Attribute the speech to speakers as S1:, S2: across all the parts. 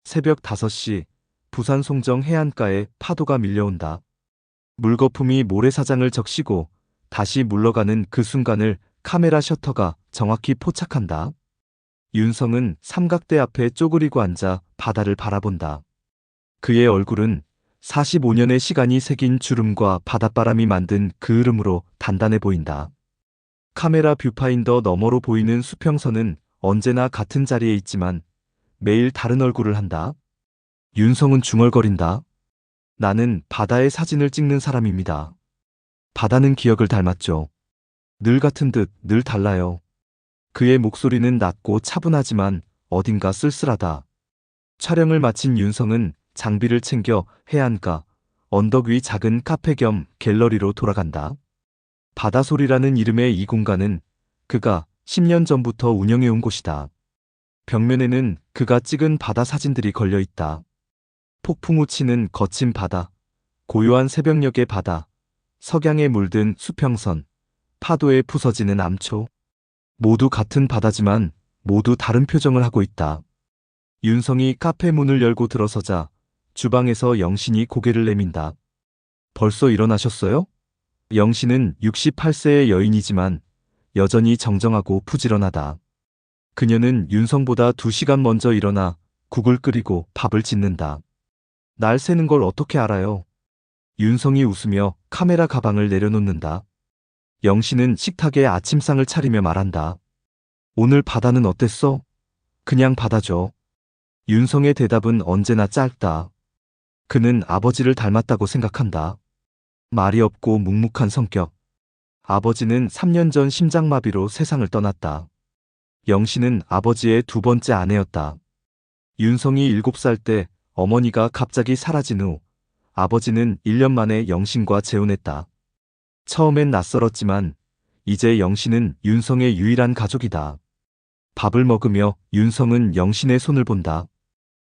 S1: 새벽 5시 부산 송정 해안가에 파도가 밀려온다. 물거품이 모래사장을 적시고 다시 물러가는 그 순간을 카메라 셔터가 정확히 포착한다. 윤성은 삼각대 앞에 쪼그리고 앉아 바다를 바라본다. 그의 얼굴은 45년의 시간이 새긴 주름과 바닷바람이 만든 그 흐름으로 단단해 보인다. 카메라 뷰파인더 너머로 보이는 수평선은 언제나 같은 자리에 있지만 매일 다른 얼굴을 한다. 윤성은 중얼거린다. 나는 바다의 사진을 찍는 사람입니다. 바다는 기억을 닮았죠. 늘 같은 듯 늘 달라요. 그의 목소리는 낮고 차분하지만 어딘가 쓸쓸하다. 촬영을 마친 윤성은 장비를 챙겨 해안가, 언덕 위 작은 카페 겸 갤러리로 돌아간다. 바다소리라는 이름의 이 공간은 그가 10년 전부터 운영해온 곳이다. 벽면에는 그가 찍은 바다 사진들이 걸려 있다. 폭풍우 치는 거친 바다, 고요한 새벽녘의 바다, 석양에 물든 수평선, 파도에 부서지는 암초. 모두 같은 바다지만 모두 다른 표정을 하고 있다. 윤성이 카페 문을 열고 들어서자 주방에서 영신이 고개를 내민다. 벌써 일어나셨어요? 영신은 68세의 여인이지만 여전히 정정하고 부지런하다. 그녀는 윤성보다 2시간 먼저 일어나 국을 끓이고 밥을 짓는다. 날 새는 걸 어떻게 알아요? 윤성이 웃으며 카메라 가방을 내려놓는다. 영신은 식탁에 아침상을 차리며 말한다. 오늘 바다는 어땠어? 그냥 바다죠. 윤성의 대답은 언제나 짧다. 그는 아버지를 닮았다고 생각한다. 말이 없고 묵묵한 성격. 아버지는 3년 전 심장마비로 세상을 떠났다. 영신은 아버지의 2번째 아내였다. 윤성이 7살 때 어머니가 갑자기 사라진 후 아버지는 1년 만에 영신과 재혼했다. 처음엔 낯설었지만 이제 영신은 윤성의 유일한 가족이다. 밥을 먹으며 윤성은 영신의 손을 본다.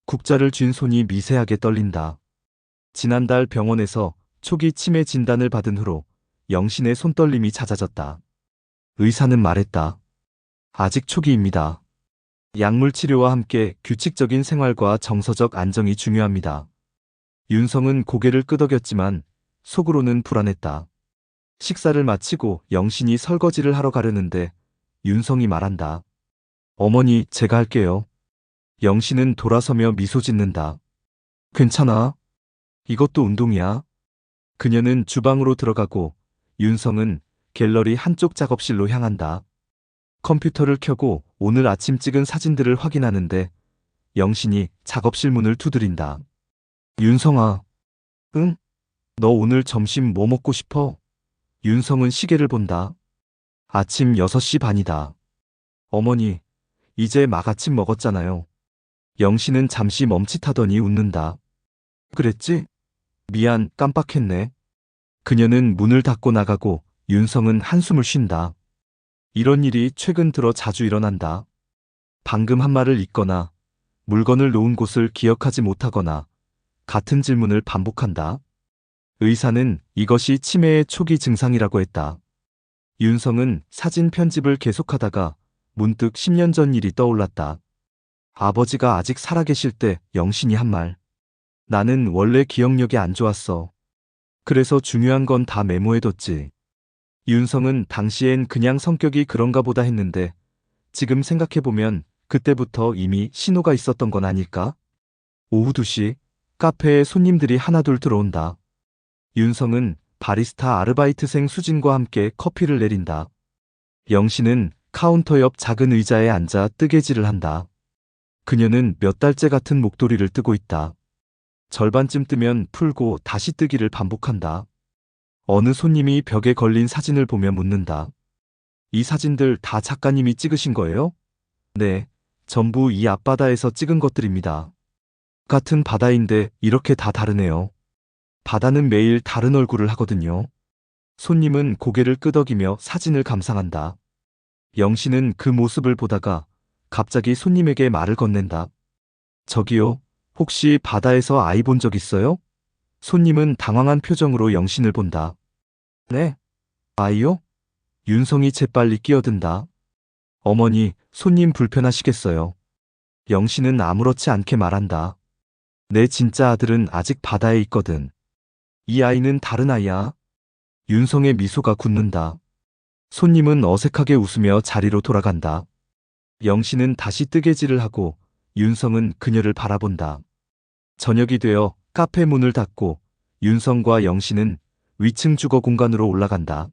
S1: 국자를 쥔 손이 미세하게 떨린다. 지난달 병원에서 초기 치매 진단을 받은 후로 영신의 손떨림이 잦아졌다. 의사는 말했다. 아직 초기입니다. 약물 치료와 함께 규칙적인 생활과 정서적 안정이 중요합니다. 윤성은 고개를 끄덕였지만 속으로는 불안했다. 식사를 마치고 영신이 설거지를 하러 가려는데 윤성이 말한다. 어머니, 제가 할게요. 영신은 돌아서며 미소 짓는다. 괜찮아. 이것도 운동이야. 그녀는 주방으로 들어가고 윤성은 갤러리 한쪽 작업실로 향한다. 컴퓨터를 켜고 오늘 아침 찍은 사진들을 확인하는데 영신이 작업실 문을 두드린다. 윤성아. 응? 너 오늘 점심 뭐 먹고 싶어? 윤성은 시계를 본다. 아침 6시 반이다. 어머니, 이제 막 아침 먹었잖아요. 영신은 잠시 멈칫하더니 웃는다. 그랬지? 미안, 깜빡했네. 그녀는 문을 닫고 나가고 윤성은 한숨을 쉰다. 이런 일이 최근 들어 자주 일어난다. 방금 한 말을 잊거나 물건을 놓은 곳을 기억하지 못하거나 같은 질문을 반복한다. 의사는 이것이 치매의 초기 증상이라고 했다. 윤성은 사진 편집을 계속하다가 문득 10년 전 일이 떠올랐다. 아버지가 아직 살아계실 때 영신이 한 말. 나는 원래 기억력이 안 좋았어. 그래서 중요한 건 다 메모해뒀지. 윤성은 당시엔 그냥 성격이 그런가 보다 했는데 지금 생각해보면 그때부터 이미 신호가 있었던 건 아닐까? 오후 2시 카페에 손님들이 하나둘 들어온다. 윤성은 바리스타 아르바이트생 수진과 함께 커피를 내린다. 영신은 카운터 옆 작은 의자에 앉아 뜨개질을 한다. 그녀는 몇 달째 같은 목도리를 뜨고 있다. 절반쯤 뜨면 풀고 다시 뜨기를 반복한다. 어느 손님이 벽에 걸린 사진을 보며 묻는다. 이 사진들 다 작가님이 찍으신 거예요? 네, 전부 이 앞바다에서 찍은 것들입니다. 같은 바다인데 이렇게 다 다르네요. 바다는 매일 다른 얼굴을 하거든요. 손님은 고개를 끄덕이며 사진을 감상한다. 영신은 그 모습을 보다가 갑자기 손님에게 말을 건넨다. 저기요, 혹시 바다에서 아이 본 적 있어요? 손님은 당황한 표정으로 영신을 본다. 네? 아이요? 윤성이 재빨리 끼어든다. 어머니, 손님 불편하시겠어요. 영신은 아무렇지 않게 말한다. 내 진짜 아들은 아직 바다에 있거든. 이 아이는 다른 아이야. 윤성의 미소가 굳는다. 손님은 어색하게 웃으며 자리로 돌아간다. 영신은 다시 뜨개질을 하고 윤성은 그녀를 바라본다. 저녁이 되어 카페 문을 닫고 윤성과 영신은 위층 주거 공간으로 올라간다.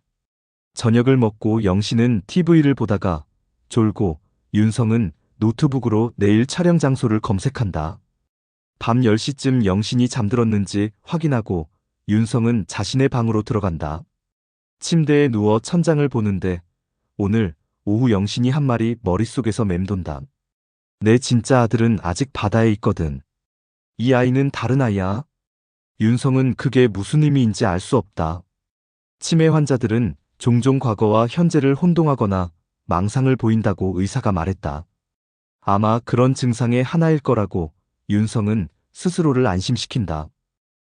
S1: 저녁을 먹고 영신은 TV를 보다가 졸고 윤성은 노트북으로 내일 촬영 장소를 검색한다. 밤 10시쯤 영신이 잠들었는지 확인하고 윤성은 자신의 방으로 들어간다. 침대에 누워 천장을 보는데 오늘 오후 영신이 한 말이 머릿속에서 맴돈다. 내 진짜 아들은 아직 바다에 있거든. 이 아이는 다른 아이야. 윤성은 그게 무슨 의미인지 알 수 없다. 치매 환자들은 종종 과거와 현재를 혼동하거나 망상을 보인다고 의사가 말했다. 아마 그런 증상의 하나일 거라고 윤성은 스스로를 안심시킨다.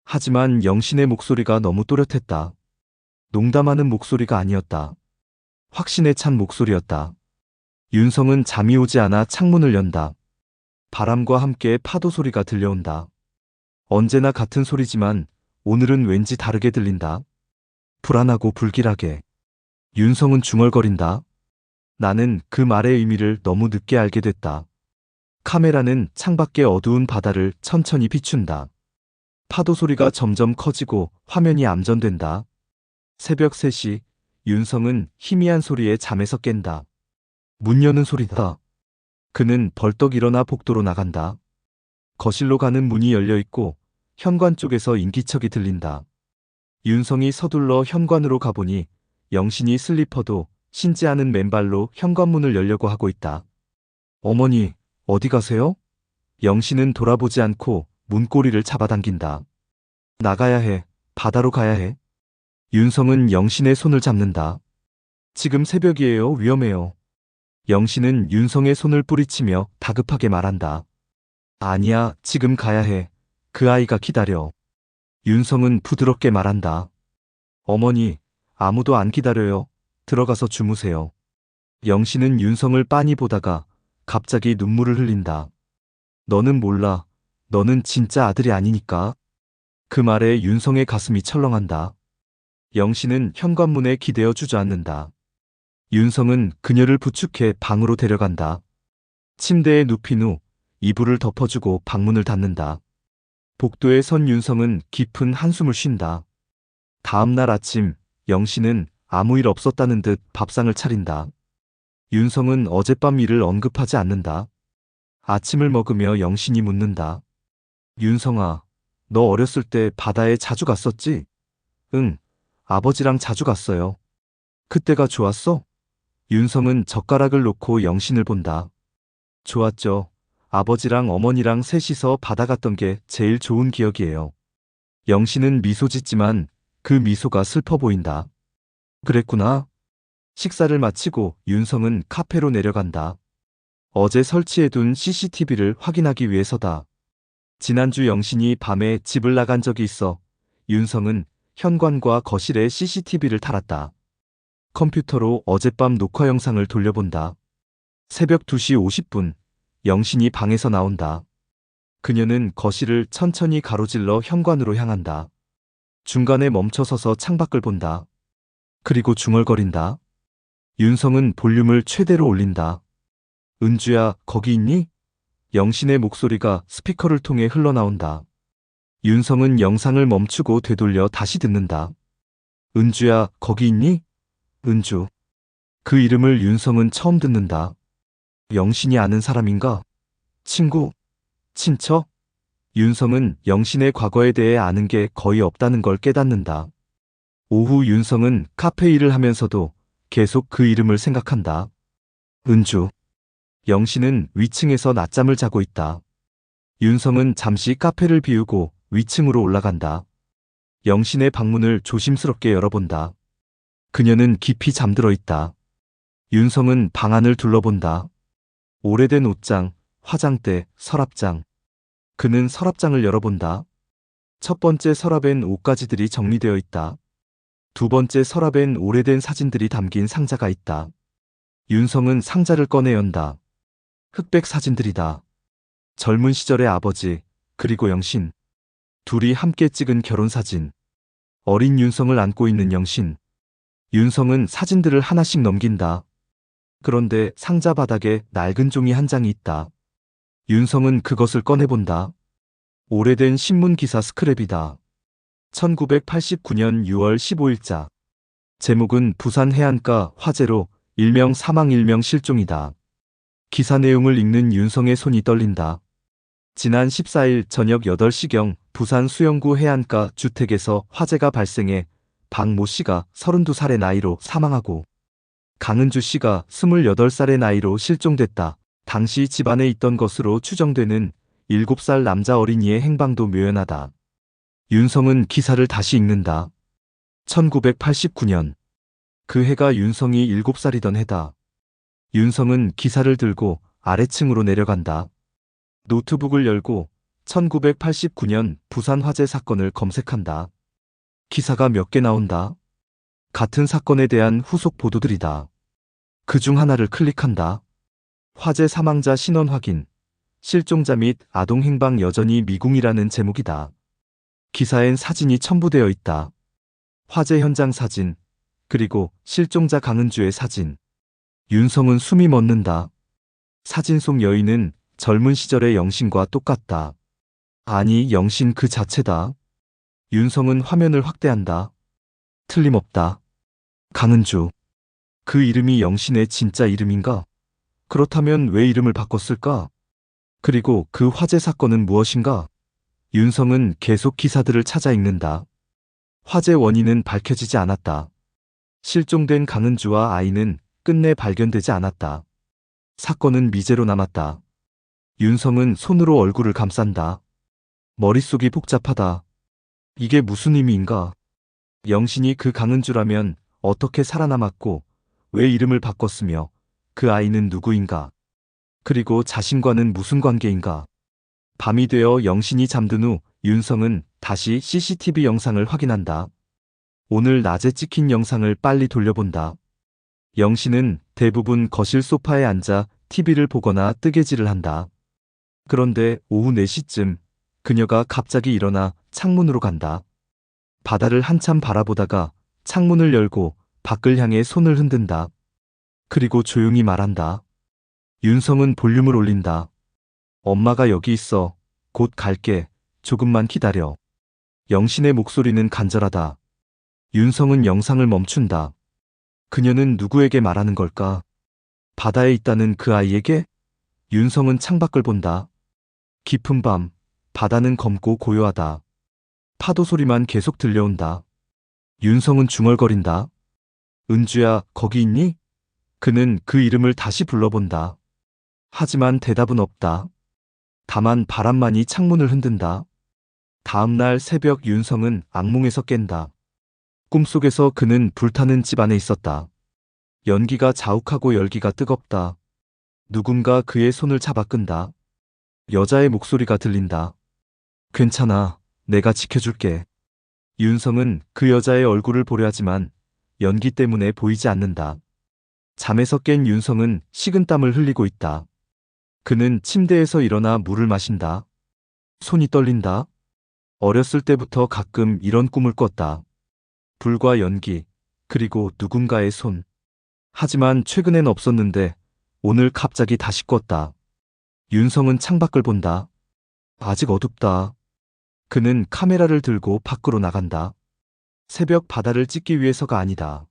S1: 하지만 영신의 목소리가 너무 또렷했다. 농담하는 목소리가 아니었다. 확신에 찬 목소리였다. 윤성은 잠이 오지 않아 창문을 연다. 바람과 함께 파도 소리가 들려온다. 언제나 같은 소리지만 오늘은 왠지 다르게 들린다. 불안하고 불길하게. 윤성은 중얼거린다. 나는 그 말의 의미를 너무 늦게 알게 됐다. 카메라는 창밖의 어두운 바다를 천천히 비춘다. 파도 소리가 점점 커지고 화면이 암전된다. 새벽 3시, 윤성은 희미한 소리에 잠에서 깬다. 문 여는 소리다. 그는 벌떡 일어나 복도로 나간다. 거실로 가는 문이 열려 있고 현관 쪽에서 인기척이 들린다. 윤성이 서둘러 현관으로 가보니 영신이 슬리퍼도 신지 않은 맨발로 현관문을 열려고 하고 있다. 어머니, 어디 가세요? 영신은 돌아보지 않고 문고리를 잡아당긴다. 나가야 해. 바다로 가야 해. 윤성은 영신의 손을 잡는다. 지금 새벽이에요. 위험해요. 영신은 윤성의 손을 뿌리치며 다급하게 말한다. 아니야, 지금 가야 해. 그 아이가 기다려. 윤성은 부드럽게 말한다. 어머니, 아무도 안 기다려요. 들어가서 주무세요. 영신은 윤성을 빤히 보다가 갑자기 눈물을 흘린다. 너는 몰라. 너는 진짜 아들이 아니니까. 그 말에 윤성의 가슴이 철렁한다. 영신은 현관문에 기대어 주저앉는다. 윤성은 그녀를 부축해 방으로 데려간다. 침대에 눕힌 후 이불을 덮어주고 방문을 닫는다. 복도에 선 윤성은 깊은 한숨을 쉰다. 다음 날 아침 영신은 아무 일 없었다는 듯 밥상을 차린다. 윤성은 어젯밤 일을 언급하지 않는다. 아침을 먹으며 영신이 묻는다. 윤성아, 너 어렸을 때 바다에 자주 갔었지? 응, 아버지랑 자주 갔어요. 그때가 좋았어? 윤성은 젓가락을 놓고 영신을 본다. 좋았죠. 아버지랑 어머니랑 셋이서 바다 갔던 게 제일 좋은 기억이에요. 영신은 미소 짓지만 그 미소가 슬퍼 보인다. 그랬구나. 식사를 마치고 윤성은 카페로 내려간다. 어제 설치해둔 CCTV를 확인하기 위해서다. 지난주 영신이 밤에 집을 나간 적이 있어 윤성은 현관과 거실에 CCTV를 달았다. 컴퓨터로 어젯밤 녹화 영상을 돌려본다. 새벽 2시 50분, 영신이 방에서 나온다. 그녀는 거실을 천천히 가로질러 현관으로 향한다. 중간에 멈춰서서 창밖을 본다. 그리고 중얼거린다. 윤성은 볼륨을 최대로 올린다. 은주야, 거기 있니? 영신의 목소리가 스피커를 통해 흘러나온다. 윤성은 영상을 멈추고 되돌려 다시 듣는다. 은주야, 거기 있니? 은주. 그 이름을 윤성은 처음 듣는다. 영신이 아는 사람인가? 친구? 친척? 윤성은 영신의 과거에 대해 아는 게 거의 없다는 걸 깨닫는다. 오후 윤성은 카페 일을 하면서도 계속 그 이름을 생각한다. 은주. 영신은 위층에서 낮잠을 자고 있다. 윤성은 잠시 카페를 비우고 위층으로 올라간다. 영신의 방문을 조심스럽게 열어본다. 그녀는 깊이 잠들어 있다. 윤성은 방 안을 둘러본다. 오래된 옷장, 화장대, 서랍장. 그는 서랍장을 열어본다. 첫 번째 서랍엔 옷가지들이 정리되어 있다. 두 번째 서랍엔 오래된 사진들이 담긴 상자가 있다. 윤성은 상자를 꺼내 연다. 흑백 사진들이다. 젊은 시절의 아버지, 그리고 영신. 둘이 함께 찍은 결혼사진. 어린 윤성을 안고 있는 영신. 윤성은 사진들을 하나씩 넘긴다. 그런데 상자 바닥에 낡은 종이 한 장이 있다. 윤성은 그것을 꺼내본다. 오래된 신문 기사 스크랩이다. 1989년 6월 15일자. 제목은 부산 해안가 화재로 일명 사망 일명 실종이다. 기사 내용을 읽는 윤성의 손이 떨린다. 지난 14일 저녁 8시경 부산 수영구 해안가 주택에서 화재가 발생해 박모 씨가 32살의 나이로 사망하고 강은주 씨가 28살의 나이로 실종됐다. 당시 집안에 있던 것으로 추정되는 7살 남자 어린이의 행방도 묘연하다. 윤성은 기사를 다시 읽는다. 1989년. 그 해가 윤성이 7살이던 해다. 윤성은 기사를 들고 아래층으로 내려간다. 노트북을 열고 1989년 부산 화재 사건을 검색한다. 기사가 몇 개 나온다. 같은 사건에 대한 후속 보도들이다. 그중 하나를 클릭한다. 화재 사망자 신원 확인. 실종자 및 아동 행방 여전히 미궁이라는 제목이다. 기사엔 사진이 첨부되어 있다. 화재 현장 사진, 그리고 실종자 강은주의 사진. 윤성은 숨이 멎는다. 사진 속 여인은 젊은 시절의 영신과 똑같다. 아니, 영신 그 자체다. 윤성은 화면을 확대한다. 틀림없다. 강은주. 그 이름이 영신의 진짜 이름인가? 그렇다면 왜 이름을 바꿨을까? 그리고 그 화재 사건은 무엇인가? 윤성은 계속 기사들을 찾아 읽는다. 화재 원인은 밝혀지지 않았다. 실종된 강은주와 아이는 끝내 발견되지 않았다. 사건은 미제로 남았다. 윤성은 손으로 얼굴을 감싼다. 머릿속이 복잡하다. 이게 무슨 의미인가? 영신이 그 강은주라면 어떻게 살아남았고 왜 이름을 바꿨으며 그 아이는 누구인가? 그리고 자신과는 무슨 관계인가? 밤이 되어 영신이 잠든 후 윤성은 다시 CCTV 영상을 확인한다. 오늘 낮에 찍힌 영상을 빨리 돌려본다. 영신은 대부분 거실 소파에 앉아 TV를 보거나 뜨개질을 한다. 그런데 오후 4시쯤 그녀가 갑자기 일어나 창문으로 간다. 바다를 한참 바라보다가 창문을 열고 밖을 향해 손을 흔든다. 그리고 조용히 말한다. 윤성은 볼륨을 올린다. 엄마가 여기 있어. 곧 갈게. 조금만 기다려. 영신의 목소리는 간절하다. 윤성은 영상을 멈춘다. 그녀는 누구에게 말하는 걸까? 바다에 있다는 그 아이에게? 윤성은 창밖을 본다. 깊은 밤, 바다는 검고 고요하다. 파도 소리만 계속 들려온다. 윤성은 중얼거린다. 은주야, 거기 있니? 그는 그 이름을 다시 불러본다. 하지만 대답은 없다. 다만 바람만이 창문을 흔든다. 다음 날 새벽 윤성은 악몽에서 깬다. 꿈속에서 그는 불타는 집 안에 있었다. 연기가 자욱하고 열기가 뜨겁다. 누군가 그의 손을 잡아 끈다. 여자의 목소리가 들린다. 괜찮아, 내가 지켜줄게. 윤성은 그 여자의 얼굴을 보려 하지만 연기 때문에 보이지 않는다. 잠에서 깬 윤성은 식은땀을 흘리고 있다. 그는 침대에서 일어나 물을 마신다. 손이 떨린다. 어렸을 때부터 가끔 이런 꿈을 꿨다. 불과 연기, 그리고 누군가의 손. 하지만 최근엔 없었는데 오늘 갑자기 다시 꿨다. 윤성은 창밖을 본다. 아직 어둡다. 그는 카메라를 들고 밖으로 나간다. 새벽 바다를 찍기 위해서가 아니다.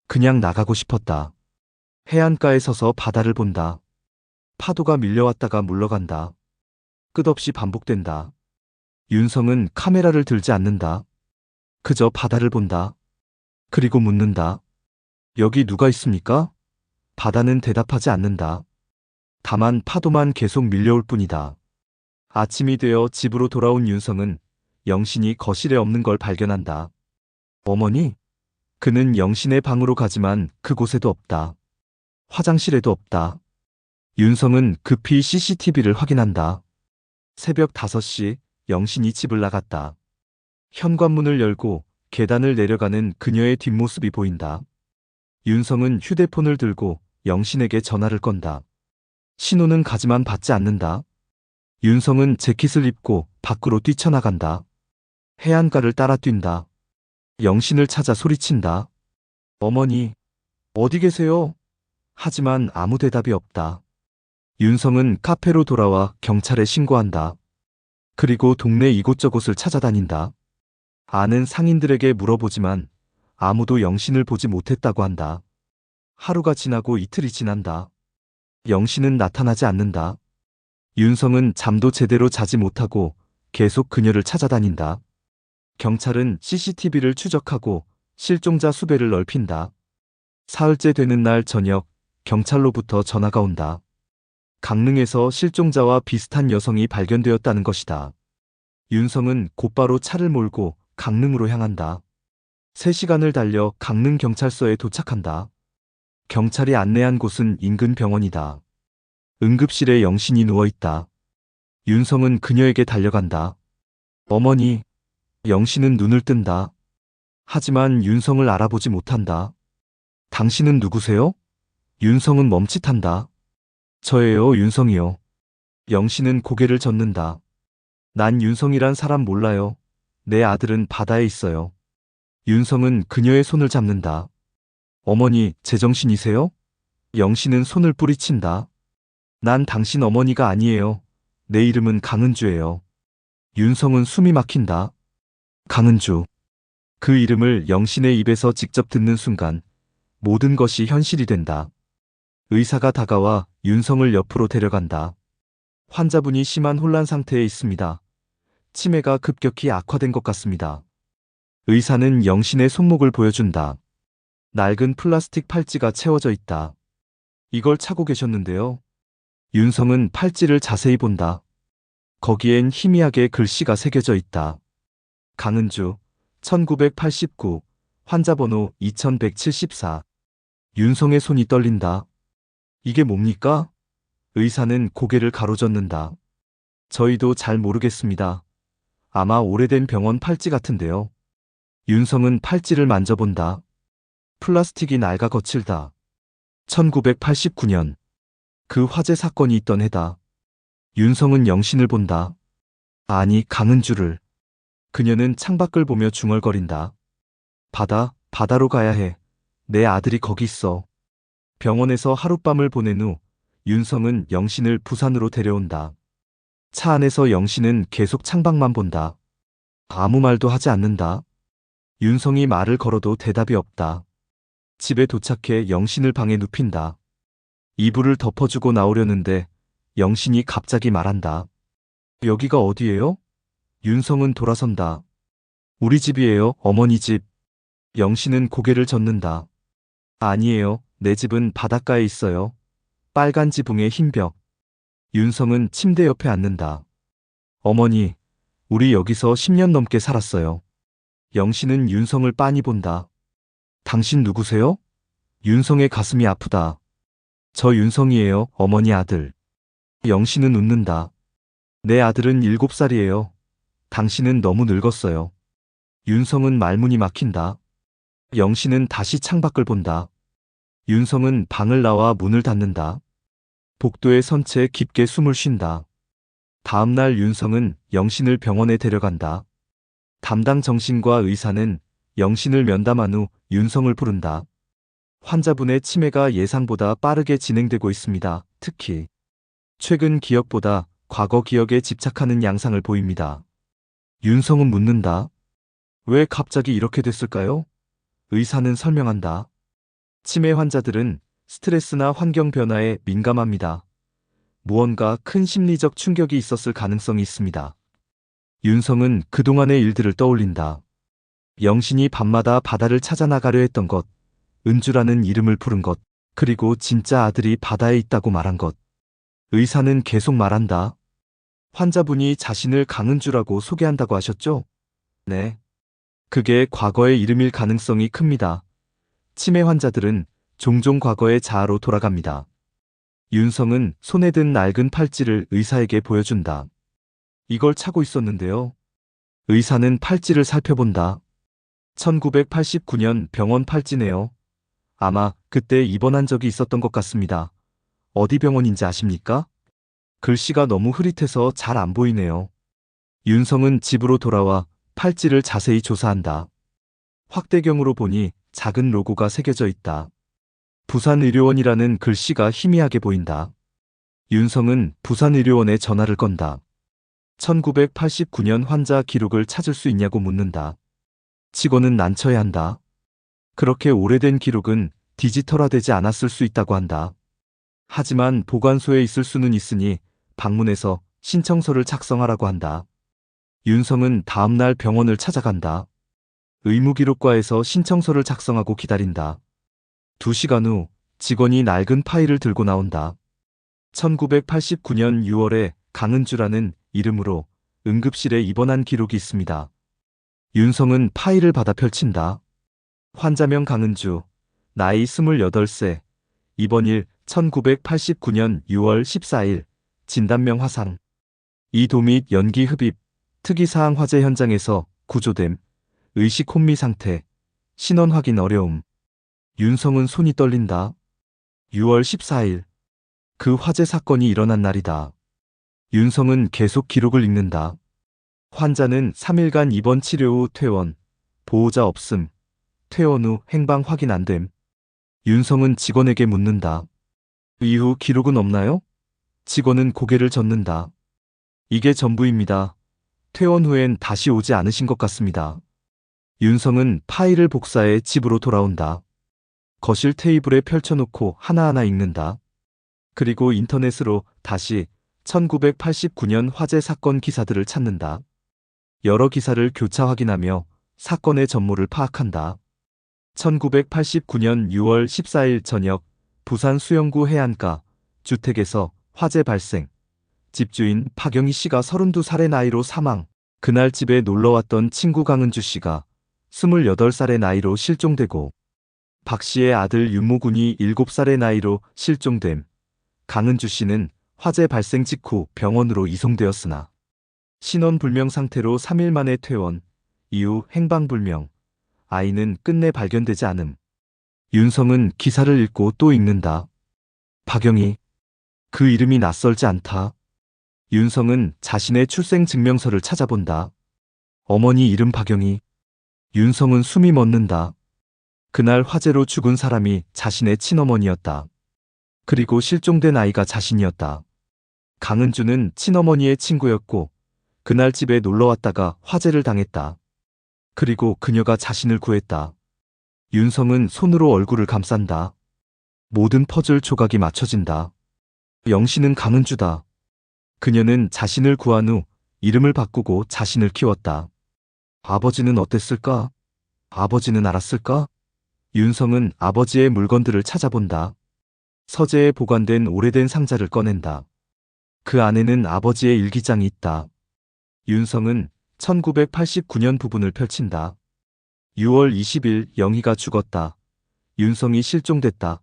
S1: 그냥 나가고 싶었다. 해안가에 서서 바다를 본다. 파도가 밀려왔다가 물러간다. 끝없이 반복된다. 윤성은 카메라를 들지 않는다. 그저 바다를 본다. 그리고 묻는다. 여기 누가 있습니까? 바다는 대답하지 않는다. 다만 파도만 계속 밀려올 뿐이다. 아침이 되어 집으로 돌아온 윤성은 영신이 거실에 없는 걸 발견한다. 어머니? 그는 영신의 방으로 가지만 그곳에도 없다. 화장실에도 없다. 윤성은 급히 CCTV를 확인한다. 새벽 5시 영신이 집을 나갔다. 현관문을 열고 계단을 내려가는 그녀의 뒷모습이 보인다. 윤성은 휴대폰을 들고 영신에게 전화를 건다. 신호는 가지만 받지 않는다. 윤성은 재킷을 입고 밖으로 뛰쳐나간다. 해안가를 따라 뛴다. 영신을 찾아 소리친다. 어머니, 어디 계세요? 하지만 아무 대답이 없다. 윤성은 카페로 돌아와 경찰에 신고한다. 그리고 동네 이곳저곳을 찾아다닌다. 아는 상인들에게 물어보지만 아무도 영신을 보지 못했다고 한다. 하루가 지나고 이틀이 지난다. 영신은 나타나지 않는다. 윤성은 잠도 제대로 자지 못하고 계속 그녀를 찾아다닌다. 경찰은 CCTV를 추적하고 실종자 수배를 넓힌다. 사흘째 되는 날 저녁, 경찰로부터 전화가 온다. 강릉에서 실종자와 비슷한 여성이 발견되었다는 것이다. 윤성은 곧바로 차를 몰고 강릉으로 향한다. 3시간을 달려 강릉경찰서에 도착한다. 경찰이 안내한 곳은 인근 병원이다. 응급실에 영신이 누워있다. 윤성은 그녀에게 달려간다. 어머니, 영신은 눈을 뜬다. 하지만 윤성을 알아보지 못한다. 당신은 누구세요? 윤성은 멈칫한다. 저예요, 윤성이요. 영신은 고개를 젓는다. 난 윤성이란 사람 몰라요. 내 아들은 바다에 있어요. 윤성은 그녀의 손을 잡는다. 어머니, 제정신이세요? 영신은 손을 뿌리친다. 난 당신 어머니가 아니에요. 내 이름은 강은주예요. 윤성은 숨이 막힌다. 강은주. 그 이름을 영신의 입에서 직접 듣는 순간 모든 것이 현실이 된다. 의사가 다가와 윤성을 옆으로 데려간다. 환자분이 심한 혼란 상태에 있습니다. 치매가 급격히 악화된 것 같습니다. 의사는 영신의 손목을 보여준다. 낡은 플라스틱 팔찌가 채워져 있다. 이걸 차고 계셨는데요. 윤성은 팔찌를 자세히 본다. 거기엔 희미하게 글씨가 새겨져 있다. 강은주, 1989, 환자번호 2174. 윤성의 손이 떨린다. 이게 뭡니까? 의사는 고개를 가로젓는다. 저희도 잘 모르겠습니다. 아마 오래된 병원 팔찌 같은데요. 윤성은 팔찌를 만져본다. 플라스틱이 낡아 거칠다. 1989년. 그 화재 사건이 있던 해다. 윤성은 영신을 본다. 아니, 강은주를. 그녀는 창밖을 보며 중얼거린다. 바다로 가야 해. 내 아들이 거기 있어. 병원에서 하룻밤을 보낸 후 윤성은 영신을 부산으로 데려온다. 차 안에서 영신은 계속 창밖만 본다. 아무 말도 하지 않는다. 윤성이 말을 걸어도 대답이 없다. 집에 도착해 영신을 방에 눕힌다. 이불을 덮어주고 나오려는데 영신이 갑자기 말한다. 여기가 어디예요? 윤성은 돌아선다. 우리 집이에요, 어머니 집. 영신은 고개를 젓는다. 아니에요, 내 집은 바닷가에 있어요. 빨간 지붕에 흰 벽. 윤성은 침대 옆에 앉는다. 어머니, 우리 여기서 10년 넘게 살았어요. 영신은 윤성을 빤히 본다. 당신 누구세요? 윤성의 가슴이 아프다. 저 윤성이에요, 어머니 아들. 영신은 웃는다. 내 아들은 7살이에요. 당신은 너무 늙었어요. 윤성은 말문이 막힌다. 영신은 다시 창밖을 본다. 윤성은 방을 나와 문을 닫는다. 복도에 선 채 깊게 숨을 쉰다. 다음 날 윤성은 영신을 병원에 데려간다. 담당 정신과 의사는 영신을 면담한 후 윤성을 부른다. 환자분의 치매가 예상보다 빠르게 진행되고 있습니다. 특히 최근 기억보다 과거 기억에 집착하는 양상을 보입니다. 윤성은 묻는다. 왜 갑자기 이렇게 됐을까요? 의사는 설명한다. 치매 환자들은 스트레스나 환경 변화에 민감합니다. 무언가 큰 심리적 충격이 있었을 가능성이 있습니다. 윤성은 그동안의 일들을 떠올린다. 영신이 밤마다 바다를 찾아 나가려 했던 것, 은주라는 이름을 부른 것, 그리고 진짜 아들이 바다에 있다고 말한 것. 의사는 계속 말한다. 환자분이 자신을 강은주라고 소개한다고 하셨죠? 네. 그게 과거의 이름일 가능성이 큽니다. 치매 환자들은 종종 과거의 자아로 돌아갑니다. 윤성은 손에 든 낡은 팔찌를 의사에게 보여준다. 이걸 차고 있었는데요. 의사는 팔찌를 살펴본다. 1989년 병원 팔찌네요. 아마 그때 입원한 적이 있었던 것 같습니다. 어디 병원인지 아십니까? 글씨가 너무 흐릿해서 잘 안 보이네요. 윤성은 집으로 돌아와 팔찌를 자세히 조사한다. 확대경으로 보니 작은 로고가 새겨져 있다. 부산의료원이라는 글씨가 희미하게 보인다. 윤성은 부산의료원에 전화를 건다. 1989년 환자 기록을 찾을 수 있냐고 묻는다. 직원은 난처해한다. 그렇게 오래된 기록은 디지털화되지 않았을 수 있다고 한다. 하지만 보관소에 있을 수는 있으니 방문해서 신청서를 작성하라고 한다. 윤성은 다음날 병원을 찾아간다. 의무기록과에서 신청서를 작성하고 기다린다. 2시간 후 직원이 낡은 파일을 들고 나온다. 1989년 6월에 강은주라는 이름으로 응급실에 입원한 기록이 있습니다. 윤성은 파일을 받아 펼친다. 환자명 강은주, 나이 28세, 입원일 1989년 6월 14일, 진단명 화상. 이도 및 연기 흡입, 특이사항 화재 현장에서 구조됨, 의식 혼미 상태, 신원 확인 어려움. 윤성은 손이 떨린다. 6월 14일. 그 화재 사건이 일어난 날이다. 윤성은 계속 기록을 읽는다. 환자는 3일간 입원 치료 후 퇴원, 보호자 없음, 퇴원 후 행방 확인 안 됨. 윤성은 직원에게 묻는다. 이후 기록은 없나요? 직원은 고개를 젓는다. 이게 전부입니다. 퇴원 후엔 다시 오지 않으신 것 같습니다. 윤성은 파일을 복사해 집으로 돌아온다. 거실 테이블에 펼쳐놓고 하나하나 읽는다. 그리고 인터넷으로 다시 1989년 화재 사건 기사들을 찾는다. 여러 기사를 교차 확인하며 사건의 전모를 파악한다. 1989년 6월 14일 저녁 부산 수영구 해안가 주택에서 화재 발생. 집주인 박영희 씨가 32살의 나이로 사망. 그날 집에 놀러왔던 친구 강은주 씨가 28살의 나이로 실종되고 박 씨의 아들 윤모 군이 7살의 나이로 실종됨. 강은주 씨는 화재 발생 직후 병원으로 이송되었으나 신원불명 상태로 3일 만에 퇴원, 이후 행방불명, 아이는 끝내 발견되지 않음. 윤성은 기사를 읽고 또 읽는다. 박영희. 그 이름이 낯설지 않다. 윤성은 자신의 출생증명서를 찾아본다. 어머니 이름 박영희. 윤성은 숨이 멎는다. 그날 화재로 죽은 사람이 자신의 친어머니였다. 그리고 실종된 아이가 자신이었다. 강은주는 친어머니의 친구였고 그날 집에 놀러왔다가 화재를 당했다. 그리고 그녀가 자신을 구했다. 윤성은 손으로 얼굴을 감싼다. 모든 퍼즐 조각이 맞춰진다. 영신은 강은주다. 그녀는 자신을 구한 후 이름을 바꾸고 자신을 키웠다. 아버지는 어땠을까? 아버지는 알았을까? 윤성은 아버지의 물건들을 찾아본다. 서재에 보관된 오래된 상자를 꺼낸다. 그 안에는 아버지의 일기장이 있다. 윤성은 1989년 부분을 펼친다. 6월 20일 영희가 죽었다. 윤성이 실종됐다.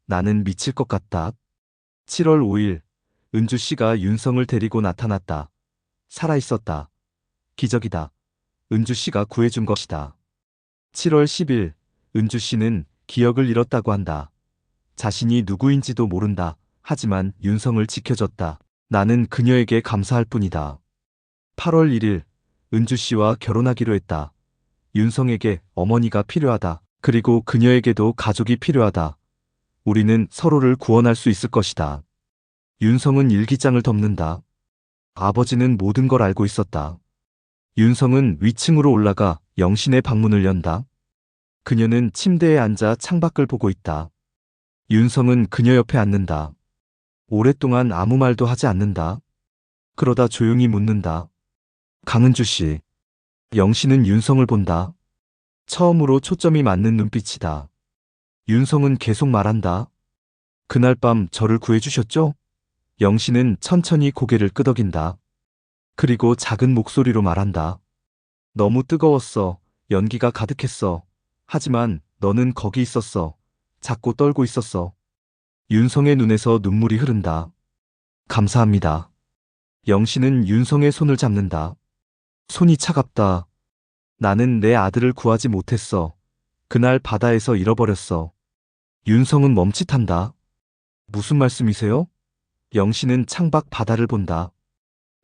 S1: 나는 미칠 것 같다. 7월 5일 은주 씨가 윤성을 데리고 나타났다. 살아있었다. 기적이다. 은주 씨가 구해준 것이다. 7월 10일 은주 씨는 기억을 잃었다고 한다. 자신이 누구인지도 모른다. 하지만 윤성을 지켜줬다. 나는 그녀에게 감사할 뿐이다. 8월 1일 은주 씨와 결혼하기로 했다. 윤성에게 어머니가 필요하다. 그리고 그녀에게도 가족이 필요하다. 우리는 서로를 구원할 수 있을 것이다. 윤성은 일기장을 덮는다. 아버지는 모든 걸 알고 있었다. 윤성은 위층으로 올라가 영신의 방문을 연다. 그녀는 침대에 앉아 창밖을 보고 있다. 윤성은 그녀 옆에 앉는다. 오랫동안 아무 말도 하지 않는다. 그러다 조용히 묻는다. 강은주 씨. 영신은 윤성을 본다. 처음으로 초점이 맞는 눈빛이다. 윤성은 계속 말한다. 그날 밤 저를 구해주셨죠? 영신은 천천히 고개를 끄덕인다. 그리고 작은 목소리로 말한다. 너무 뜨거웠어. 연기가 가득했어. 하지만 너는 거기 있었어. 작고 떨고 있었어. 윤성의 눈에서 눈물이 흐른다. 감사합니다. 영신은 윤성의 손을 잡는다. 손이 차갑다. 나는 내 아들을 구하지 못했어. 그날 바다에서 잃어버렸어. 윤성은 멈칫한다. 무슨 말씀이세요? 영신은 창밖 바다를 본다.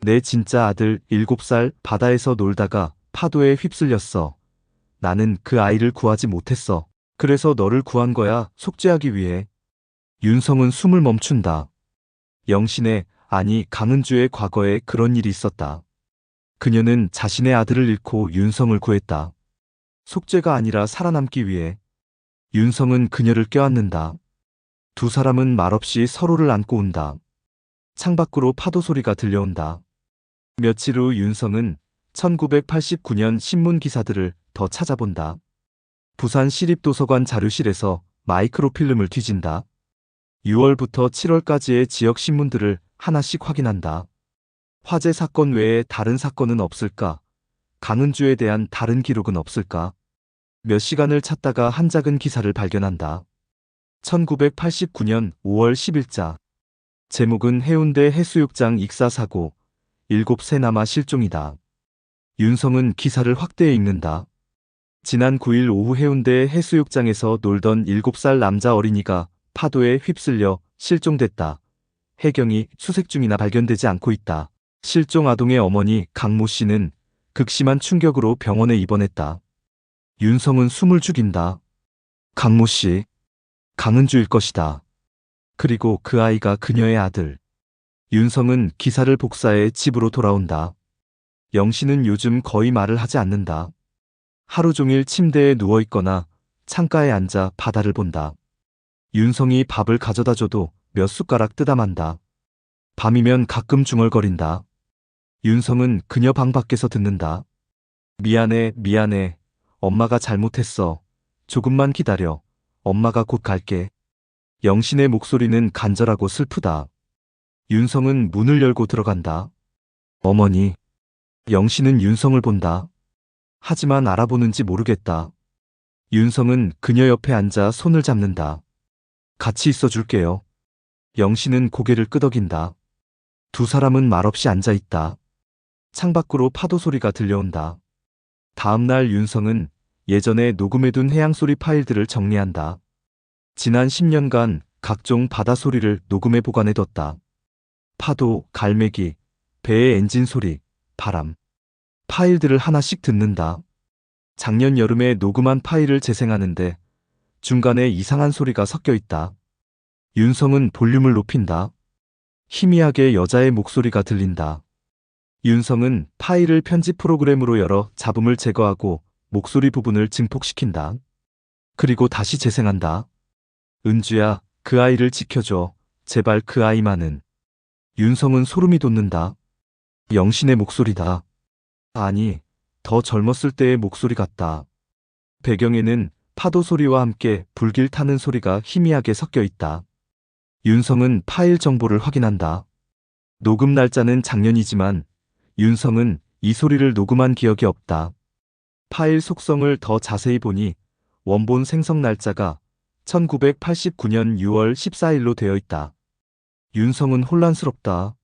S1: 내 진짜 아들 7살 바다에서 놀다가 파도에 휩쓸렸어. 나는 그 아이를 구하지 못했어. 그래서 너를 구한 거야, 속죄하기 위해. 윤성은 숨을 멈춘다. 영신의, 아니 강은주의 과거에 그런 일이 있었다. 그녀는 자신의 아들을 잃고 윤성을 구했다. 속죄가 아니라 살아남기 위해. 윤성은 그녀를 껴안는다. 두 사람은 말없이 서로를 안고 온다. 창밖으로 파도 소리가 들려온다. 며칠 후 윤성은 1989년 신문 기사들을 더 찾아본다. 부산 시립도서관 자료실에서 마이크로필름을 뒤진다. 6월부터 7월까지의 지역 신문들을 하나씩 확인한다. 화재 사건 외에 다른 사건은 없을까? 강은주에 대한 다른 기록은 없을까? 몇 시간을 찾다가 한 작은 기사를 발견한다. 1989년 5월 10일자. 제목은 해운대 해수욕장 익사사고, 7세 남아 실종이다. 윤성은 기사를 확대해 읽는다. 지난 9일 오후 해운대 해수욕장에서 놀던 7살 남자 어린이가 파도에 휩쓸려 실종됐다. 해경이 수색 중이나 발견되지 않고 있다. 실종 아동의 어머니 강모 씨는 극심한 충격으로 병원에 입원했다. 윤성은 숨을 죽인다. 강모 씨, 강은주일 것이다. 그리고 그 아이가 그녀의 아들. 윤성은 기사를 복사해 집으로 돌아온다. 영신은 요즘 거의 말을 하지 않는다. 하루 종일 침대에 누워있거나 창가에 앉아 바다를 본다. 윤성이 밥을 가져다 줘도 몇 숟가락 뜯어만다. 밤이면 가끔 중얼거린다. 윤성은 그녀 방 밖에서 듣는다. 미안해, 미안해. 엄마가 잘못했어. 조금만 기다려. 엄마가 곧 갈게. 영신의 목소리는 간절하고 슬프다. 윤성은 문을 열고 들어간다. 어머니. 영신은 윤성을 본다. 하지만 알아보는지 모르겠다. 윤성은 그녀 옆에 앉아 손을 잡는다. 같이 있어 줄게요. 영신은 고개를 끄덕인다. 두 사람은 말없이 앉아 있다. 창밖으로 파도 소리가 들려온다. 다음 날 윤성은 예전에 녹음해둔 해양소리 파일들을 정리한다. 지난 10년간 각종 바다 소리를 녹음해 보관해뒀다. 파도, 갈매기, 배의 엔진 소리, 바람. 파일들을 하나씩 듣는다. 작년 여름에 녹음한 파일을 재생하는데 중간에 이상한 소리가 섞여 있다. 윤성은 볼륨을 높인다. 희미하게 여자의 목소리가 들린다. 윤성은 파일을 편집 프로그램으로 열어 잡음을 제거하고 목소리 부분을 증폭시킨다. 그리고 다시 재생한다. 은주야, 그 아이를 지켜줘. 제발 그 아이만은. 윤성은 소름이 돋는다. 영신의 목소리다. 아니, 더 젊었을 때의 목소리 같다. 배경에는 파도 소리와 함께 불길 타는 소리가 희미하게 섞여 있다. 윤성은 파일 정보를 확인한다. 녹음 날짜는 작년이지만 윤성은 이 소리를 녹음한 기억이 없다. 파일 속성을 더 자세히 보니 원본 생성 날짜가 1989년 6월 14일로 되어 있다. 윤성은 혼란스럽다.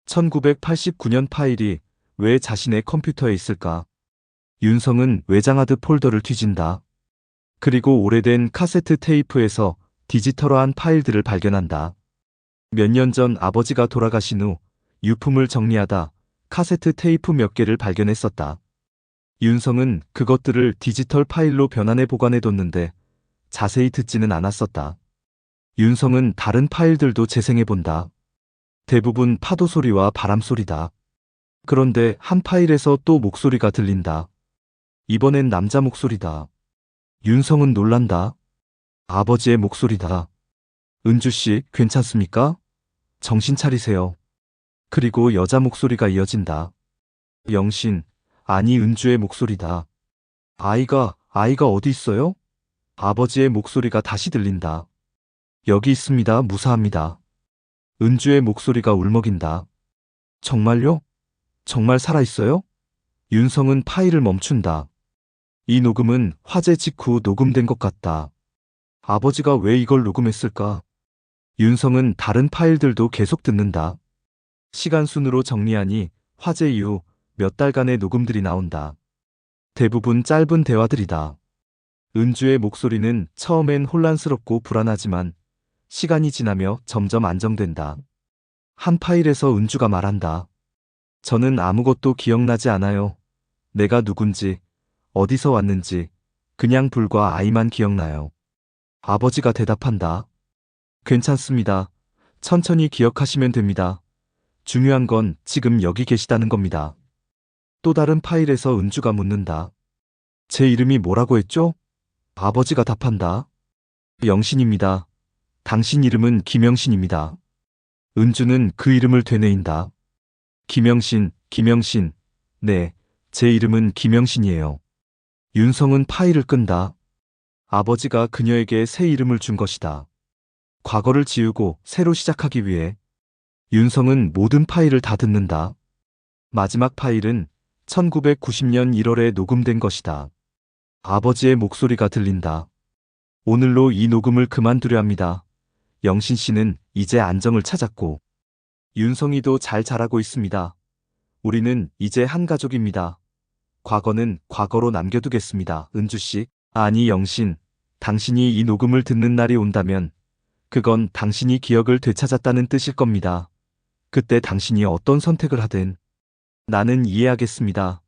S1: 1989년 파일이 왜 자신의 컴퓨터에 있을까? 윤성은 외장하드 폴더를 뒤진다. 그리고 오래된 카세트 테이프에서 디지털화한 파일들을 발견한다. 몇 년 전 아버지가 돌아가신 후 유품을 정리하다 카세트 테이프 몇 개를 발견했었다. 윤성은 그것들을 디지털 파일로 변환해 보관해뒀는데 자세히 듣지는 않았었다. 윤성은 다른 파일들도 재생해본다. 대부분 파도 소리와 바람 소리다. 그런데 한 파일에서 또 목소리가 들린다. 이번엔 남자 목소리다. 윤성은 놀란다. 아버지의 목소리다. 은주씨, 괜찮습니까? 정신 차리세요. 그리고 여자 목소리가 이어진다. 영신, 아니 은주의 목소리다. 아이가 어디 있어요? 아버지의 목소리가 다시 들린다. 여기 있습니다. 무사합니다. 은주의 목소리가 울먹인다. 정말요? 정말 살아있어요? 윤성은 파일을 멈춘다. 이 녹음은 화재 직후 녹음된 것 같다. 아버지가 왜 이걸 녹음했을까? 윤성은 다른 파일들도 계속 듣는다. 시간 순으로 정리하니 화재 이후 몇 달간의 녹음들이 나온다. 대부분 짧은 대화들이다. 은주의 목소리는 처음엔 혼란스럽고 불안하지만 시간이 지나며 점점 안정된다. 한 파일에서 은주가 말한다. 저는 아무것도 기억나지 않아요. 내가 누군지, 어디서 왔는지, 그냥 불과 아이만 기억나요. 아버지가 대답한다. 괜찮습니다. 천천히 기억하시면 됩니다. 중요한 건 지금 여기 계시다는 겁니다. 또 다른 파일에서 은주가 묻는다. 제 이름이 뭐라고 했죠? 아버지가 답한다. 영신입니다. 당신 이름은 김영신입니다. 은주는 그 이름을 되뇌인다. 김영신, 김영신. 네, 제 이름은 김영신이에요. 윤성은 파일을 끈다. 아버지가 그녀에게 새 이름을 준 것이다. 과거를 지우고 새로 시작하기 위해. 윤성은 모든 파일을 다 듣는다. 마지막 파일은 1990년 1월에 녹음된 것이다. 아버지의 목소리가 들린다. 오늘로 이 녹음을 그만두려 합니다. 영신 씨는 이제 안정을 찾았고, 윤성이도 잘 자라고 있습니다. 우리는 이제 한 가족입니다. 과거는 과거로 남겨두겠습니다. 은주 씨, 아니 영신, 당신이 이 녹음을 듣는 날이 온다면, 그건 당신이 기억을 되찾았다는 뜻일 겁니다. 그때 당신이 어떤 선택을 하든, 나는 이해하겠습니다.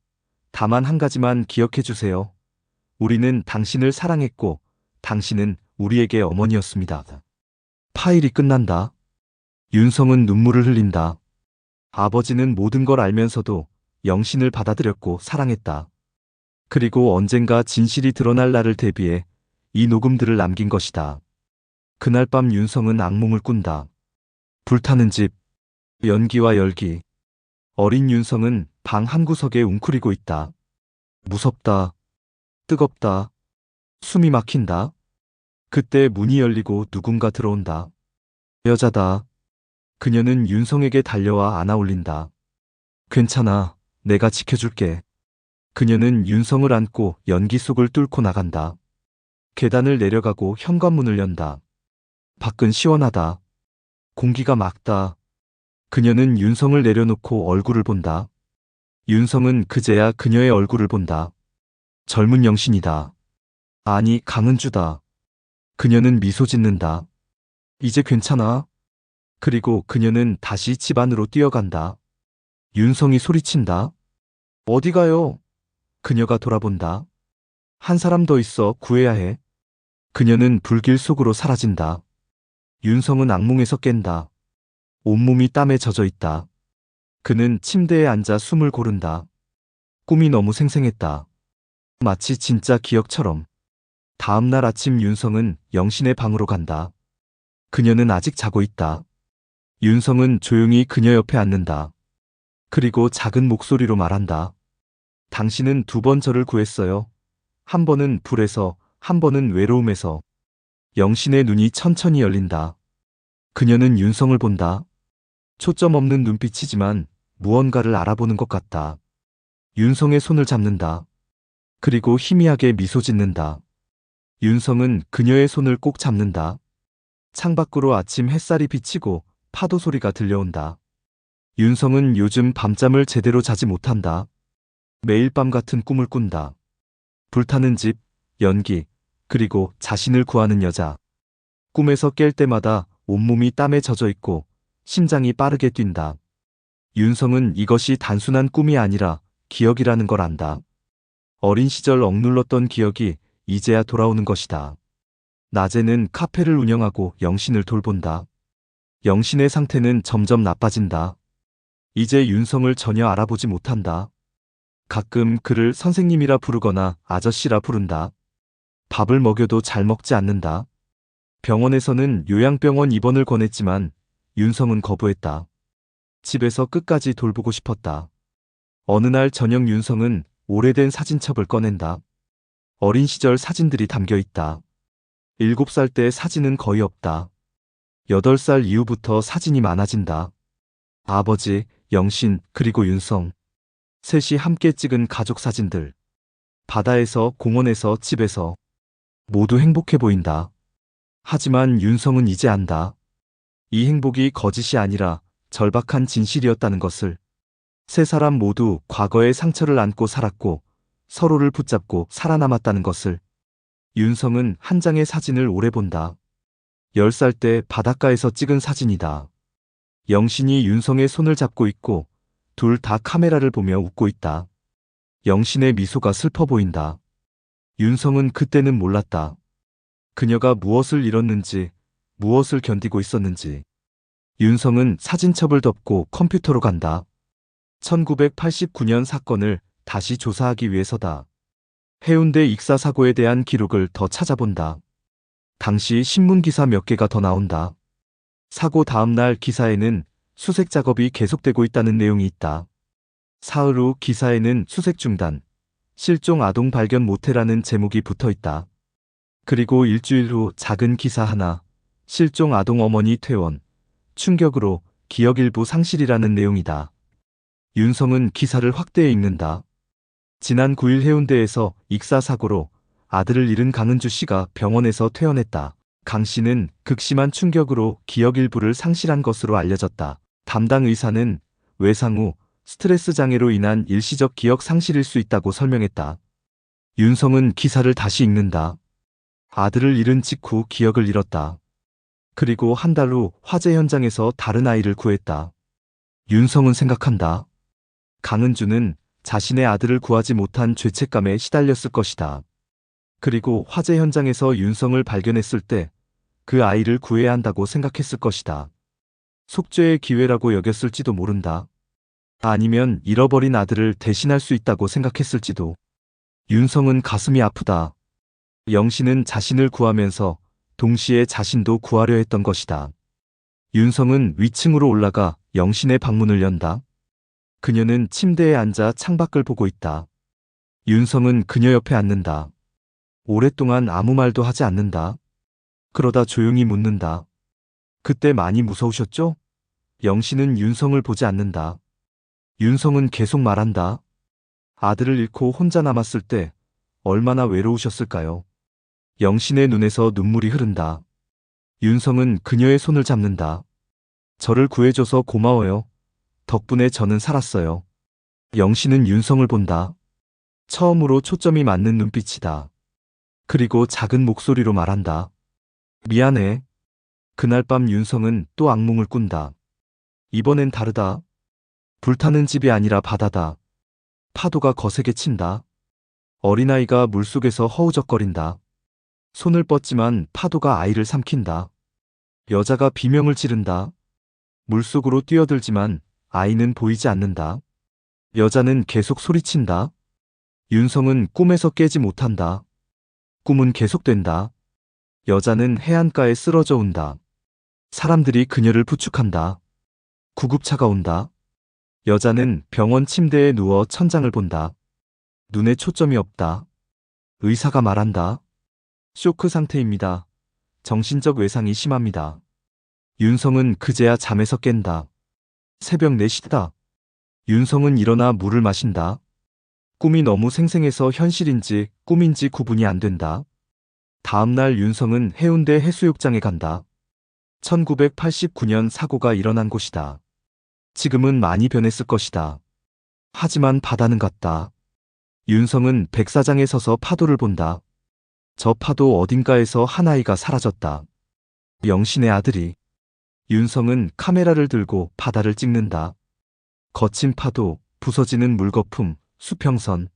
S1: 다만 한 가지만 기억해 주세요. 우리는 당신을 사랑했고, 당신은 우리에게 어머니였습니다. 파일이 끝난다. 윤성은 눈물을 흘린다. 아버지는 모든 걸 알면서도 영신을 받아들였고 사랑했다. 그리고 언젠가 진실이 드러날 날을 대비해 이 녹음들을 남긴 것이다. 그날 밤 윤성은 악몽을 꾼다. 불타는 집, 연기와 열기. 어린 윤성은 방 한구석에 웅크리고 있다. 무섭다. 뜨겁다. 숨이 막힌다. 그때 문이 열리고 누군가 들어온다. 여자다. 그녀는 윤성에게 달려와 안아올린다. 괜찮아. 내가 지켜줄게. 그녀는 윤성을 안고 연기 속을 뚫고 나간다. 계단을 내려가고 현관문을 연다. 밖은 시원하다. 공기가 맑다. 그녀는 윤성을 내려놓고 얼굴을 본다. 윤성은 그제야 그녀의 얼굴을 본다. 젊은 영신이다. 아니, 강은주다. 그녀는 미소 짓는다. 이제 괜찮아. 그리고 그녀는 다시 집 안으로 뛰어간다. 윤성이 소리친다. 어디 가요? 그녀가 돌아본다. 한 사람 더 있어 구해야 해. 그녀는 불길 속으로 사라진다. 윤성은 악몽에서 깬다. 온몸이 땀에 젖어 있다. 그는 침대에 앉아 숨을 고른다. 꿈이 너무 생생했다. 마치 진짜 기억처럼. 다음 날 아침 윤성은 영신의 방으로 간다. 그녀는 아직 자고 있다. 윤성은 조용히 그녀 옆에 앉는다. 그리고 작은 목소리로 말한다. 당신은 두 번 저를 구했어요. 한 번은 불에서, 한 번은 외로움에서. 영신의 눈이 천천히 열린다. 그녀는 윤성을 본다. 초점 없는 눈빛이지만 무언가를 알아보는 것 같다. 윤성의 손을 잡는다. 그리고 희미하게 미소 짓는다. 윤성은 그녀의 손을 꼭 잡는다. 창밖으로 아침 햇살이 비치고 파도 소리가 들려온다. 윤성은 요즘 밤잠을 제대로 자지 못한다. 매일 밤 같은 꿈을 꾼다. 불타는 집, 연기, 그리고 자신을 구하는 여자. 꿈에서 깰 때마다 온몸이 땀에 젖어 있고 심장이 빠르게 뛴다. 윤성은 이것이 단순한 꿈이 아니라 기억이라는 걸 안다. 어린 시절 억눌렀던 기억이 이제야 돌아오는 것이다. 낮에는 카페를 운영하고 영신을 돌본다. 영신의 상태는 점점 나빠진다. 이제 윤성을 전혀 알아보지 못한다. 가끔 그를 선생님이라 부르거나 아저씨라 부른다. 밥을 먹여도 잘 먹지 않는다. 병원에서는 요양병원 입원을 권했지만 윤성은 거부했다. 집에서 끝까지 돌보고 싶었다. 어느 날 저녁 윤성은 오래된 사진첩을 꺼낸다. 어린 시절 사진들이 담겨 있다. 7살 때 사진은 거의 없다. 8살 이후부터 사진이 많아진다. 아버지, 영신, 그리고 윤성. 셋이 함께 찍은 가족 사진들. 바다에서, 공원에서, 집에서. 모두 행복해 보인다. 하지만 윤성은 이제 안다. 이 행복이 거짓이 아니라 절박한 진실이었다는 것을. 세 사람 모두 과거의 상처를 안고 살았고 서로를 붙잡고 살아남았다는 것을. 윤성은 한 장의 사진을 오래 본다. 10살 때 바닷가에서 찍은 사진이다. 영신이 윤성의 손을 잡고 있고 둘 다 카메라를 보며 웃고 있다. 영신의 미소가 슬퍼 보인다. 윤성은 그때는 몰랐다. 그녀가 무엇을 잃었는지, 무엇을 견디고 있었는지. 윤성은 사진첩을 덮고 컴퓨터로 간다. 1989년 사건을 다시 조사하기 위해서다. 해운대 익사 사고에 대한 기록을 더 찾아본다. 당시 신문 기사 몇 개가 더 나온다. 사고 다음 날 기사에는 수색 작업이 계속되고 있다는 내용이 있다. 사흘 후 기사에는 수색 중단, 실종 아동 발견 모태라는 제목이 붙어 있다. 그리고 일주일 후 작은 기사 하나, 실종 아동 어머니 퇴원, 충격으로 기억 일부 상실이라는 내용이다. 윤성은 기사를 확대해 읽는다. 지난 9일 해운대에서 익사 사고로 아들을 잃은 강은주 씨가 병원에서 퇴원했다. 강 씨는 극심한 충격으로 기억 일부를 상실한 것으로 알려졌다. 담당 의사는 외상 후 스트레스 장애로 인한 일시적 기억 상실일 수 있다고 설명했다. 윤성은 기사를 다시 읽는다. 아들을 잃은 직후 기억을 잃었다. 그리고 한 달 후 화재 현장에서 다른 아이를 구했다. 윤성은 생각한다. 강은주는 자신의 아들을 구하지 못한 죄책감에 시달렸을 것이다. 그리고 화재 현장에서 윤성을 발견했을 때 그 아이를 구해야 한다고 생각했을 것이다. 속죄의 기회라고 여겼을지도 모른다. 아니면 잃어버린 아들을 대신할 수 있다고 생각했을지도. 윤성은 가슴이 아프다. 영신은 자신을 구하면서 동시에 자신도 구하려 했던 것이다. 윤성은 위층으로 올라가 영신의 방문을 연다. 그녀는 침대에 앉아 창밖을 보고 있다. 윤성은 그녀 옆에 앉는다. 오랫동안 아무 말도 하지 않는다. 그러다 조용히 묻는다. 그때 많이 무서우셨죠? 영신은 윤성을 보지 않는다. 윤성은 계속 말한다. 아들을 잃고 혼자 남았을 때 얼마나 외로우셨을까요? 영신의 눈에서 눈물이 흐른다. 윤성은 그녀의 손을 잡는다. 저를 구해줘서 고마워요. 덕분에 저는 살았어요. 영신은 윤성을 본다. 처음으로 초점이 맞는 눈빛이다. 그리고 작은 목소리로 말한다. 미안해. 그날 밤 윤성은 또 악몽을 꾼다. 이번엔 다르다. 불타는 집이 아니라 바다다. 파도가 거세게 친다. 어린아이가 물속에서 허우적거린다. 손을 뻗지만 파도가 아이를 삼킨다. 여자가 비명을 지른다. 물속으로 뛰어들지만 아이는 보이지 않는다. 여자는 계속 소리친다. 윤성은 꿈에서 깨지 못한다. 꿈은 계속된다. 여자는 해안가에 쓰러져 온다. 사람들이 그녀를 부축한다. 구급차가 온다. 여자는 병원 침대에 누워 천장을 본다. 눈에 초점이 없다. 의사가 말한다. 쇼크 상태입니다. 정신적 외상이 심합니다. 윤성은 그제야 잠에서 깬다. 새벽 4시다. 윤성은 일어나 물을 마신다. 꿈이 너무 생생해서 현실인지 꿈인지 구분이 안 된다. 다음 날 윤성은 해운대 해수욕장에 간다. 1989년 사고가 일어난 곳이다. 지금은 많이 변했을 것이다. 하지만 바다는 같다. 윤성은 백사장에 서서 파도를 본다. 저 파도 어딘가에서 한 아이가 사라졌다. 영신의 아들이. 윤성은 카메라를 들고 바다를 찍는다. 거친 파도, 부서지는 물거품, 수평선.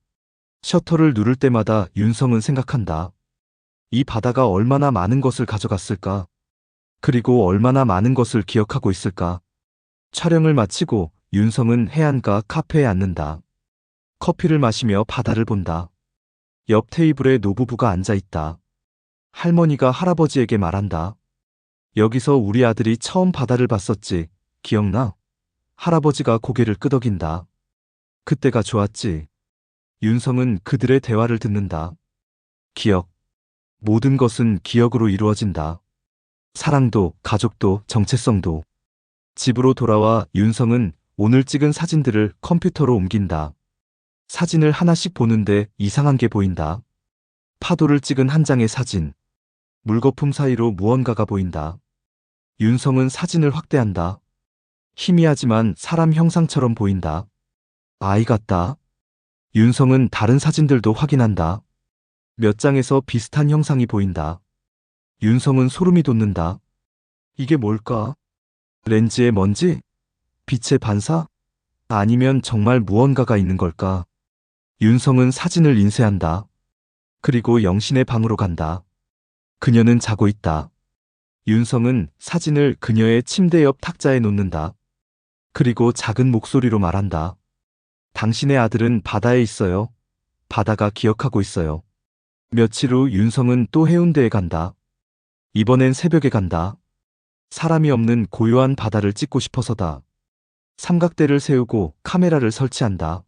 S1: 셔터를 누를 때마다 윤성은 생각한다. 이 바다가 얼마나 많은 것을 가져갔을까? 그리고 얼마나 많은 것을 기억하고 있을까? 촬영을 마치고 윤성은 해안가 카페에 앉는다. 커피를 마시며 바다를 본다. 옆 테이블에 노부부가 앉아 있다. 할머니가 할아버지에게 말한다. 여기서 우리 아들이 처음 바다를 봤었지. 기억나? 할아버지가 고개를 끄덕인다. 그때가 좋았지. 윤성은 그들의 대화를 듣는다. 기억. 모든 것은 기억으로 이루어진다. 사랑도, 가족도, 정체성도. 집으로 돌아와 윤성은 오늘 찍은 사진들을 컴퓨터로 옮긴다. 사진을 하나씩 보는데 이상한 게 보인다. 파도를 찍은 한 장의 사진. 물거품 사이로 무언가가 보인다. 윤성은 사진을 확대한다. 희미하지만 사람 형상처럼 보인다. 아이 같다. 윤성은 다른 사진들도 확인한다. 몇 장에서 비슷한 형상이 보인다. 윤성은 소름이 돋는다. 이게 뭘까? 렌즈의 먼지? 빛의 반사? 아니면 정말 무언가가 있는 걸까? 윤성은 사진을 인쇄한다. 그리고 영신의 방으로 간다. 그녀는 자고 있다. 윤성은 사진을 그녀의 침대 옆 탁자에 놓는다. 그리고 작은 목소리로 말한다. 당신의 아들은 바다에 있어요. 바다가 기억하고 있어요. 며칠 후 윤성은 또 해운대에 간다. 이번엔 새벽에 간다. 사람이 없는 고요한 바다를 찍고 싶어서다. 삼각대를 세우고 카메라를 설치한다.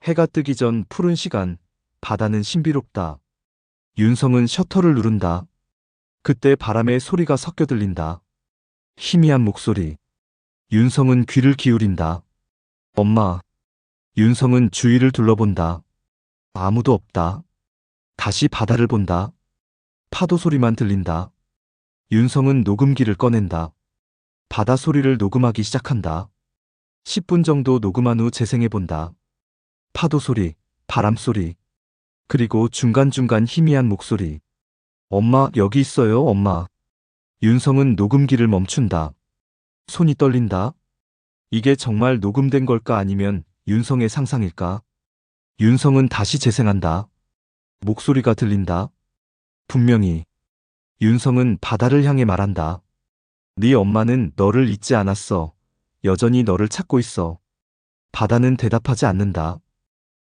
S1: 해가 뜨기 전 푸른 시간, 바다는 신비롭다. 윤성은 셔터를 누른다. 그때 바람에 소리가 섞여 들린다. 희미한 목소리. 윤성은 귀를 기울인다. 엄마. 윤성은 주위를 둘러본다. 아무도 없다. 다시 바다를 본다. 파도 소리만 들린다. 윤성은 녹음기를 꺼낸다. 바다 소리를 녹음하기 시작한다. 10분 정도 녹음한 후 재생해본다. 파도 소리, 바람 소리, 그리고 중간중간 희미한 목소리. 엄마, 여기 있어요, 엄마. 윤성은 녹음기를 멈춘다. 손이 떨린다. 이게 정말 녹음된 걸까 아니면 윤성의 상상일까? 윤성은 다시 재생한다. 목소리가 들린다. 분명히. 윤성은 바다를 향해 말한다. 네 엄마는 너를 잊지 않았어. 여전히 너를 찾고 있어. 바다는 대답하지 않는다.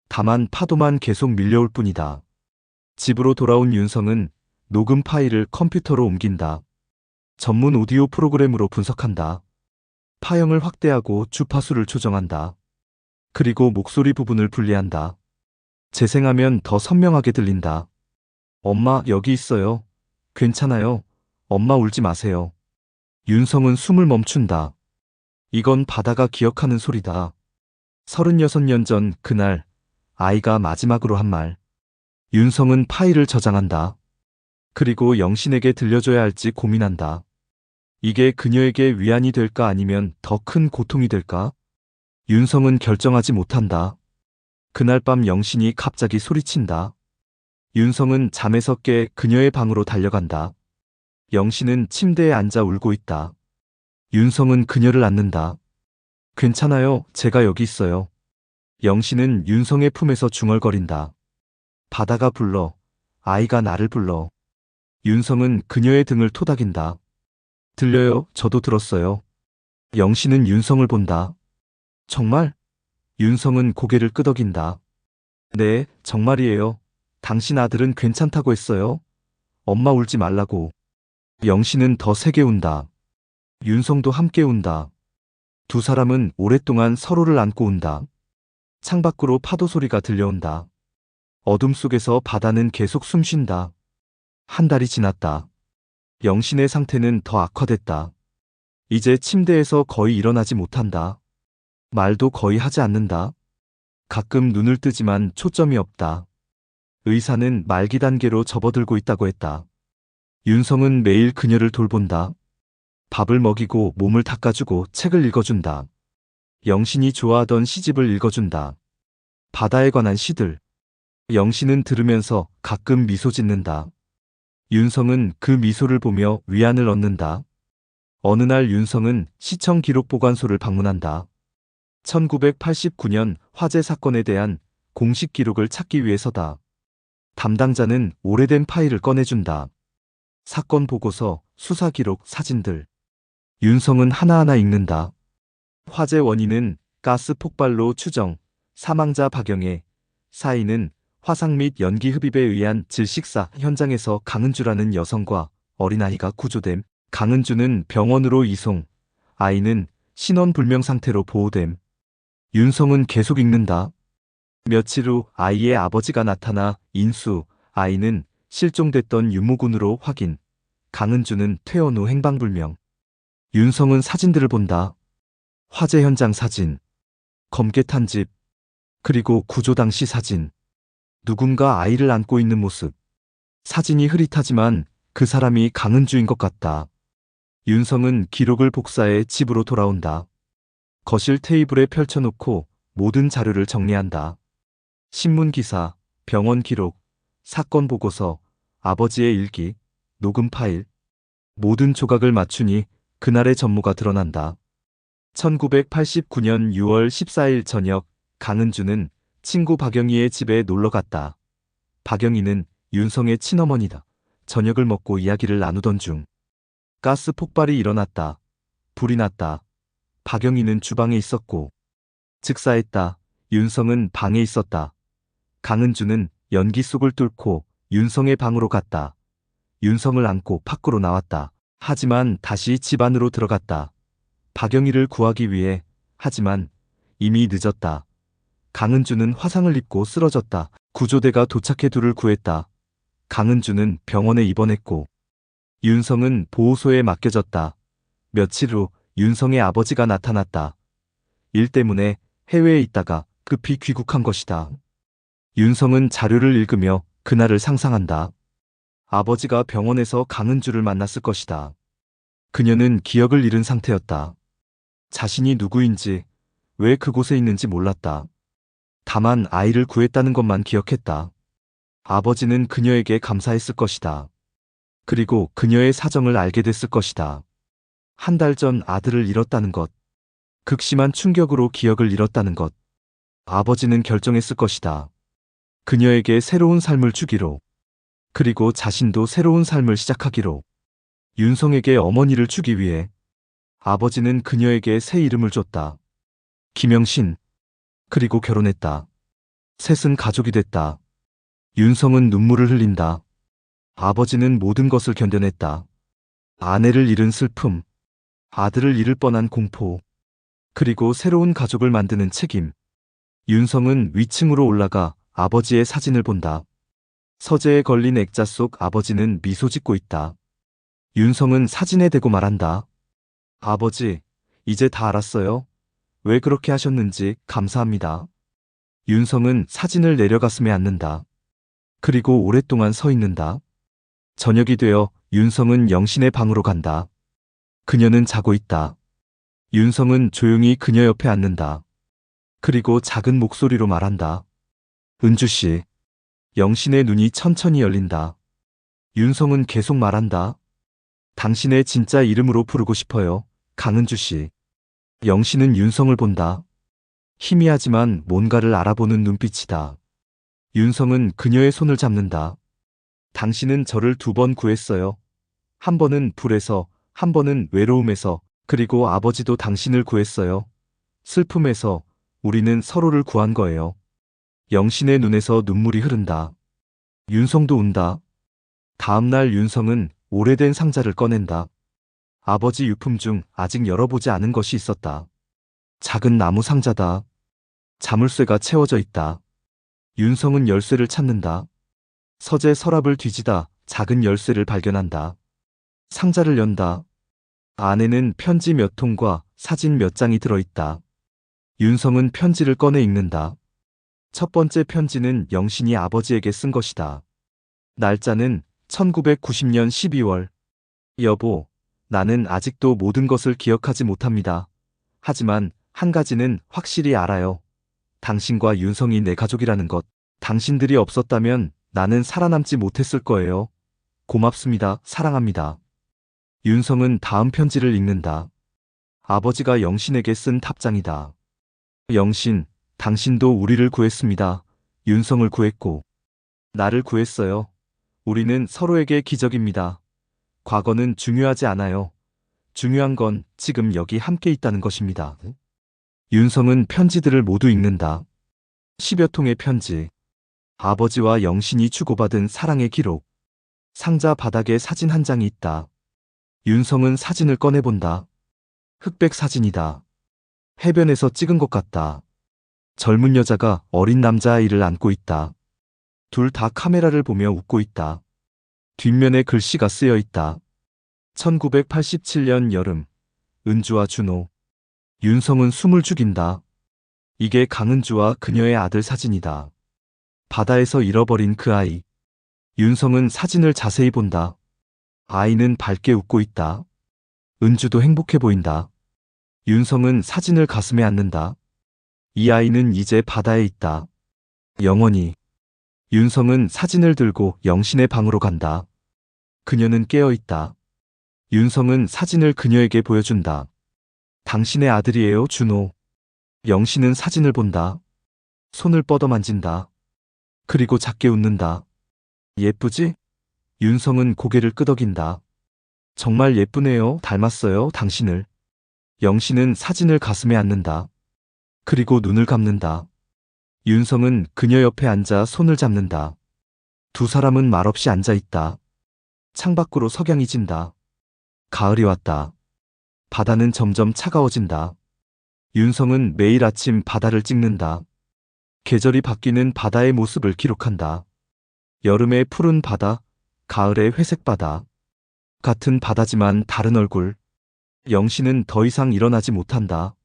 S1: 다만 파도만 계속 밀려올 뿐이다. 집으로 돌아온 윤성은 녹음 파일을 컴퓨터로 옮긴다. 전문 오디오 프로그램으로 분석한다. 파형을 확대하고 주파수를 조정한다. 그리고 목소리 부분을 분리한다. 재생하면 더 선명하게 들린다. 엄마, 여기 있어요. 괜찮아요. 엄마 울지 마세요. 윤성은 숨을 멈춘다. 이건 바다가 기억하는 소리다. 36년 전 그날 아이가 마지막으로 한 말. 윤성은 파일을 저장한다. 그리고 영신에게 들려줘야 할지 고민한다. 이게 그녀에게 위안이 될까 아니면 더 큰 고통이 될까? 윤성은 결정하지 못한다. 그날 밤 영신이 갑자기 소리친다. 윤성은 잠에서 깨 그녀의 방으로 달려간다. 영신은 침대에 앉아 울고 있다. 윤성은 그녀를 안는다. 괜찮아요, 제가 여기 있어요. 영신은 윤성의 품에서 중얼거린다. 바다가 불러, 아이가 나를 불러. 윤성은 그녀의 등을 토닥인다. 들려요, 저도 들었어요. 영신은 윤성을 본다. 정말? 윤성은 고개를 끄덕인다. 네, 정말이에요. 당신 아들은 괜찮다고 했어요. 엄마 울지 말라고. 영신은 더 세게 운다. 윤성도 함께 운다. 두 사람은 오랫동안 서로를 안고 운다. 창밖으로 파도 소리가 들려온다. 어둠 속에서 바다는 계속 숨쉰다. 한 달이 지났다. 영신의 상태는 더 악화됐다. 이제 침대에서 거의 일어나지 못한다. 말도 거의 하지 않는다. 가끔 눈을 뜨지만 초점이 없다. 의사는 말기 단계로 접어들고 있다고 했다. 윤성은 매일 그녀를 돌본다. 밥을 먹이고 몸을 닦아주고 책을 읽어준다. 영신이 좋아하던 시집을 읽어준다. 바다에 관한 시들. 영신은 들으면서 가끔 미소 짓는다. 윤성은 그 미소를 보며 위안을 얻는다. 어느 날 윤성은 시청 기록 보관소를 방문한다. 1989년 화재 사건에 대한 공식 기록을 찾기 위해서다. 담당자는 오래된 파일을 꺼내준다. 사건 보고서, 수사 기록, 사진들. 윤성은 하나하나 읽는다. 화재 원인은 가스 폭발로 추정, 사망자 박영애, 사인은 화상 및 연기 흡입에 의한 질식사. 현장에서 강은주라는 여성과 어린아이가 구조됨. 강은주는 병원으로 이송, 아이는 신원불명 상태로 보호됨. 윤성은 계속 읽는다. 며칠 후 아이의 아버지가 나타나 인수, 아이는 실종됐던 유무군으로 확인, 강은주는 퇴원 후 행방불명. 윤성은 사진들을 본다. 화재 현장 사진, 검게탄 집, 그리고 구조 당시 사진. 누군가 아이를 안고 있는 모습. 사진이 흐릿하지만 그 사람이 강은주인 것 같다. 윤성은 기록을 복사해 집으로 돌아온다. 거실 테이블에 펼쳐놓고 모든 자료를 정리한다. 신문 기사, 병원 기록, 사건 보고서, 아버지의 일기, 녹음 파일. 모든 조각을 맞추니 그날의 전모가 드러난다. 1989년 6월 14일 저녁, 강은주는 친구 박영희의 집에 놀러 갔다. 박영희는 윤성의 친어머니다. 저녁을 먹고 이야기를 나누던 중 가스 폭발이 일어났다. 불이 났다. 박영희는 주방에 있었고 즉사했다. 윤성은 방에 있었다. 강은주는 연기 속을 뚫고 윤성의 방으로 갔다. 윤성을 안고 밖으로 나왔다. 하지만 다시 집 안으로 들어갔다. 박영희를 구하기 위해. 하지만 이미 늦었다. 강은주는 화상을 입고 쓰러졌다. 구조대가 도착해 둘을 구했다. 강은주는 병원에 입원했고 윤성은 보호소에 맡겨졌다. 며칠 후 윤성의 아버지가 나타났다. 일 때문에 해외에 있다가 급히 귀국한 것이다. 윤성은 자료를 읽으며 그날을 상상한다. 아버지가 병원에서 강은주를 만났을 것이다. 그녀는 기억을 잃은 상태였다. 자신이 누구인지, 왜 그곳에 있는지 몰랐다. 다만 아이를 구했다는 것만 기억했다. 아버지는 그녀에게 감사했을 것이다. 그리고 그녀의 사정을 알게 됐을 것이다. 한 달 전 아들을 잃었다는 것, 극심한 충격으로 기억을 잃었다는 것. 아버지는 결정했을 것이다. 그녀에게 새로운 삶을 주기로, 그리고 자신도 새로운 삶을 시작하기로. 윤성에게 어머니를 주기 위해 아버지는 그녀에게 새 이름을 줬다. 김영신. 그리고 결혼했다. 셋은 가족이 됐다. 윤성은 눈물을 흘린다. 아버지는 모든 것을 견뎌냈다. 아내를 잃은 슬픔, 아들을 잃을 뻔한 공포, 그리고 새로운 가족을 만드는 책임. 윤성은 위층으로 올라가 아버지의 사진을 본다. 서재에 걸린 액자 속 아버지는 미소 짓고 있다. 윤성은 사진에 대고 말한다. 아버지, 이제 다 알았어요. 왜 그렇게 하셨는지 감사합니다. 윤성은 사진을 내려 가슴에 안는다. 그리고 오랫동안 서 있는다. 저녁이 되어 윤성은 영신의 방으로 간다. 그녀는 자고 있다. 윤성은 조용히 그녀 옆에 앉는다. 그리고 작은 목소리로 말한다. 은주씨. 영신의 눈이 천천히 열린다. 윤성은 계속 말한다. 당신의 진짜 이름으로 부르고 싶어요. 강은주씨. 영신은 윤성을 본다. 희미하지만 뭔가를 알아보는 눈빛이다. 윤성은 그녀의 손을 잡는다. 당신은 저를 2번 구했어요. 한 번은 불에서, 한 번은 외로움에서, 그리고 아버지도 당신을 구했어요. 슬픔에서. 우리는 서로를 구한 거예요. 영신의 눈에서 눈물이 흐른다. 윤성도 운다. 다음 날 윤성은 오래된 상자를 꺼낸다. 아버지 유품 중 아직 열어보지 않은 것이 있었다. 작은 나무 상자다. 자물쇠가 채워져 있다. 윤성은 열쇠를 찾는다. 서재 서랍을 뒤지다 작은 열쇠를 발견한다. 상자를 연다. 안에는 편지 몇 통과 사진 몇 장이 들어있다. 윤성은 편지를 꺼내 읽는다. 첫 번째 편지는 영신이 아버지에게 쓴 것이다. 날짜는 1990년 12월. 여보, 나는 아직도 모든 것을 기억하지 못합니다. 하지만 한 가지는 확실히 알아요. 당신과 윤성이 내 가족이라는 것. 당신들이 없었다면 나는 살아남지 못했을 거예요. 고맙습니다. 사랑합니다. 윤성은 다음 편지를 읽는다. 아버지가 영신에게 쓴 답장이다. 영신, 당신도 우리를 구했습니다. 윤성을 구했고 나를 구했어요. 우리는 서로에게 기적입니다. 과거는 중요하지 않아요. 중요한 건 지금 여기 함께 있다는 것입니다. 윤성은 편지들을 모두 읽는다. 10여 통의 편지. 아버지와 영신이 주고받은 사랑의 기록. 상자 바닥에 사진 한 장이 있다. 윤성은 사진을 꺼내본다. 흑백 사진이다. 해변에서 찍은 것 같다. 젊은 여자가 어린 남자아이를 안고 있다. 둘 다 카메라를 보며 웃고 있다. 뒷면에 글씨가 쓰여 있다. 1987년 여름. 은주와 준호. 윤성은 숨을 죽인다. 이게 강은주와 그녀의 아들 사진이다. 바다에서 잃어버린 그 아이. 윤성은 사진을 자세히 본다. 아이는 밝게 웃고 있다. 은주도 행복해 보인다. 윤성은 사진을 가슴에 안는다. 이 아이는 이제 바다에 있다. 영원히. 윤성은 사진을 들고 영신의 방으로 간다. 그녀는 깨어 있다. 윤성은 사진을 그녀에게 보여준다. 당신의 아들이에요, 준호. 영신은 사진을 본다. 손을 뻗어만진다. 그리고 작게 웃는다. 예쁘지? 윤성은 고개를 끄덕인다. 정말 예쁘네요. 닮았어요, 당신을. 영신은 사진을 가슴에 안는다. 그리고 눈을 감는다. 윤성은 그녀 옆에 앉아 손을 잡는다. 두 사람은 말없이 앉아 있다. 창밖으로 석양이 진다. 가을이 왔다. 바다는 점점 차가워진다. 윤성은 매일 아침 바다를 찍는다. 계절이 바뀌는 바다의 모습을 기록한다. 여름의 푸른 바다, 가을의 회색 바다. 같은 바다지만 다른 얼굴. 영신은 더 이상 일어나지 못한다.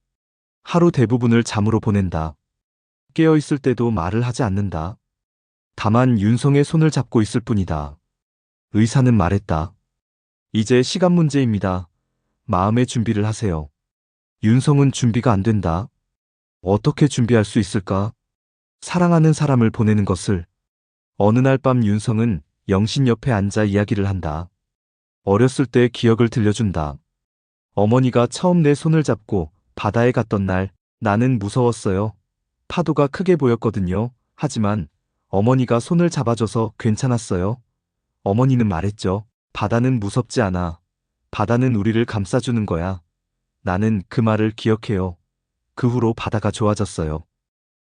S1: 하루 대부분을 잠으로 보낸다. 깨어있을 때도 말을 하지 않는다. 다만 윤성의 손을 잡고 있을 뿐이다. 의사는 말했다. 이제 시간 문제입니다. 마음의 준비를 하세요. 윤성은 준비가 안 된다. 어떻게 준비할 수 있을까? 사랑하는 사람을 보내는 것을. 어느 날 밤 윤성은 영신 옆에 앉아 이야기를 한다. 어렸을 때 기억을 들려준다. 어머니가 처음 내 손을 잡고 바다에 갔던 날 나는 무서웠어요. 파도가 크게 보였거든요. 하지만 어머니가 손을 잡아줘서 괜찮았어요. 어머니는 말했죠. 바다는 무섭지 않아. 바다는 우리를 감싸주는 거야. 나는 그 말을 기억해요. 그 후로 바다가 좋아졌어요.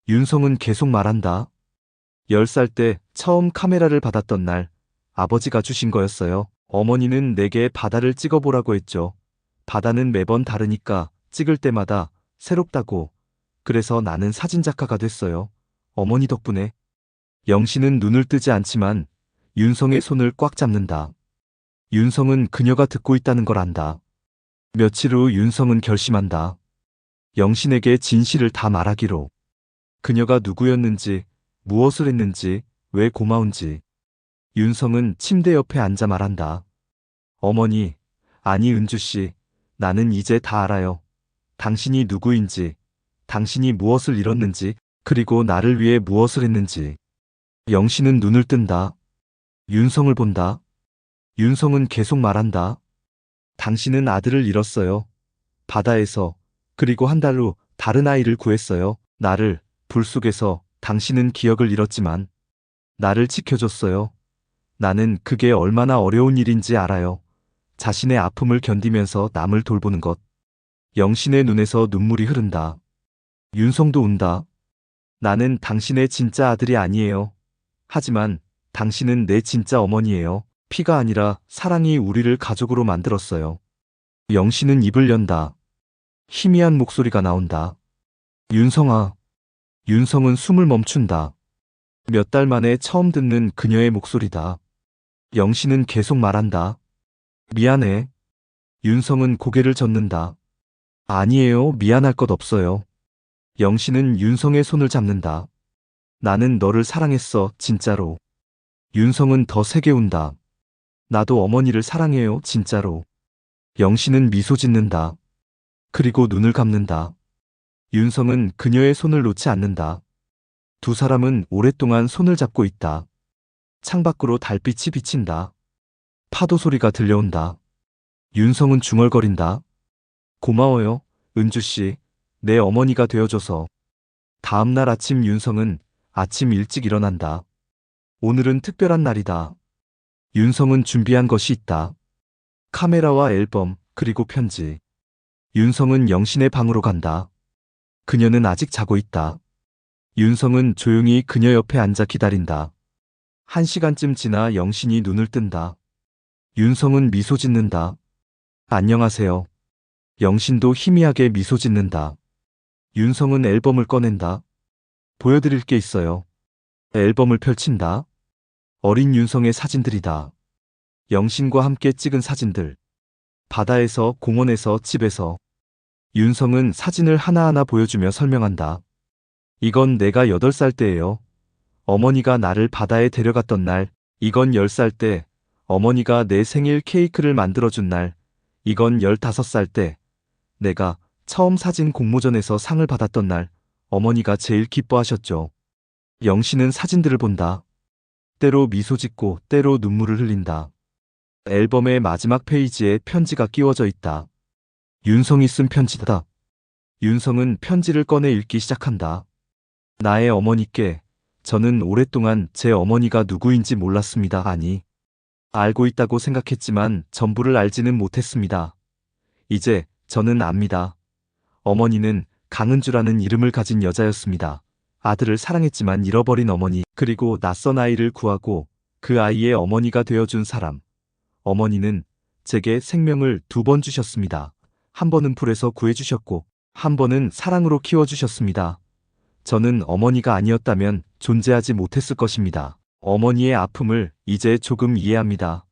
S1: 윤성은 계속 말한다. 10살 때 처음 카메라를 받았던 날 아버지가 주신 거였어요. 어머니는 내게 바다를 찍어보라고 했죠. 바다는 매번 다르니까 찍을 때마다 새롭다고. 그래서 나는 사진작가가 됐어요. 어머니 덕분에. 영신은 눈을 뜨지 않지만 윤성의 손을 꽉 잡는다. 윤성은 그녀가 듣고 있다는 걸 안다. 며칠 후 윤성은 결심한다. 영신에게 진실을 다 말하기로. 그녀가 누구였는지, 무엇을 했는지, 왜 고마운지. 윤성은 침대 옆에 앉아 말한다. 어머니, 아니 은주씨, 나는 이제 다 알아요. 당신이 누구인지, 당신이 무엇을 잃었는지, 그리고 나를 위해 무엇을 했는지. 영신은 눈을 뜬다. 윤성을 본다. 윤성은 계속 말한다. 당신은 아들을 잃었어요. 바다에서. 그리고 한 달 후 다른 아이를 구했어요. 나를, 불 속에서. 당신은 기억을 잃었지만 나를 지켜줬어요. 나는 그게 얼마나 어려운 일인지 알아요. 자신의 아픔을 견디면서 남을 돌보는 것. 영신의 눈에서 눈물이 흐른다. 윤성도 운다. 나는 당신의 진짜 아들이 아니에요. 하지만 당신은 내 진짜 어머니예요. 피가 아니라 사랑이 우리를 가족으로 만들었어요. 영신은 입을 연다. 희미한 목소리가 나온다. 윤성아. 윤성은 숨을 멈춘다. 몇 달 만에 처음 듣는 그녀의 목소리다. 영신은 계속 말한다. 미안해. 윤성은 고개를 젓는다. 아니에요. 미안할 것 없어요. 영신은 윤성의 손을 잡는다. 나는 너를 사랑했어, 진짜로. 윤성은 더 세게 운다. 나도 어머니를 사랑해요, 진짜로. 영신은 미소 짓는다. 그리고 눈을 감는다. 윤성은 그녀의 손을 놓지 않는다. 두 사람은 오랫동안 손을 잡고 있다. 창밖으로 달빛이 비친다. 파도 소리가 들려온다. 윤성은 중얼거린다. 고마워요, 은주씨. 내 어머니가 되어줘서. 다음 날 아침 윤성은 아침 일찍 일어난다. 오늘은 특별한 날이다. 윤성은 준비한 것이 있다. 카메라와 앨범, 그리고 편지. 윤성은 영신의 방으로 간다. 그녀는 아직 자고 있다. 윤성은 조용히 그녀 옆에 앉아 기다린다. 1시간쯤 지나 영신이 눈을 뜬다. 윤성은 미소 짓는다. 안녕하세요. 영신도 희미하게 미소 짓는다. 윤성은 앨범을 꺼낸다. 보여드릴 게 있어요. 앨범을 펼친다. 어린 윤성의 사진들이다. 영신과 함께 찍은 사진들. 바다에서, 공원에서, 집에서. 윤성은 사진을 하나하나 보여주며 설명한다. 이건 내가 8살 때예요. 어머니가 나를 바다에 데려갔던 날. 이건 10살 때. 어머니가 내 생일 케이크를 만들어준 날. 이건 15살 때. 내가 처음 사진 공모전에서 상을 받았던 날. 어머니가 제일 기뻐하셨죠. 영신은 사진들을 본다. 때로 미소 짓고 때로 눈물을 흘린다. 앨범의 마지막 페이지에 편지가 끼워져 있다. 윤성이 쓴 편지다. 윤성은 편지를 꺼내 읽기 시작한다. 나의 어머니께 저는 오랫동안 제 어머니가 누구인지 몰랐습니다. 아니, 알고 있다고 생각했지만 전부를 알지는 못했습니다. 이제 저는 압니다. 어머니는 강은주라는 이름을 가진 여자였습니다. 아들을 사랑했지만 잃어버린 어머니, 그리고 낯선 아이를 구하고 그 아이의 어머니가 되어준 사람. 어머니는 제게 생명을 2번 주셨습니다. 한 번은 불에서 구해주셨고, 한 번은 사랑으로 키워주셨습니다. 저는 어머니가 아니었다면 존재하지 못했을 것입니다. 어머니의 아픔을 이제 조금 이해합니다.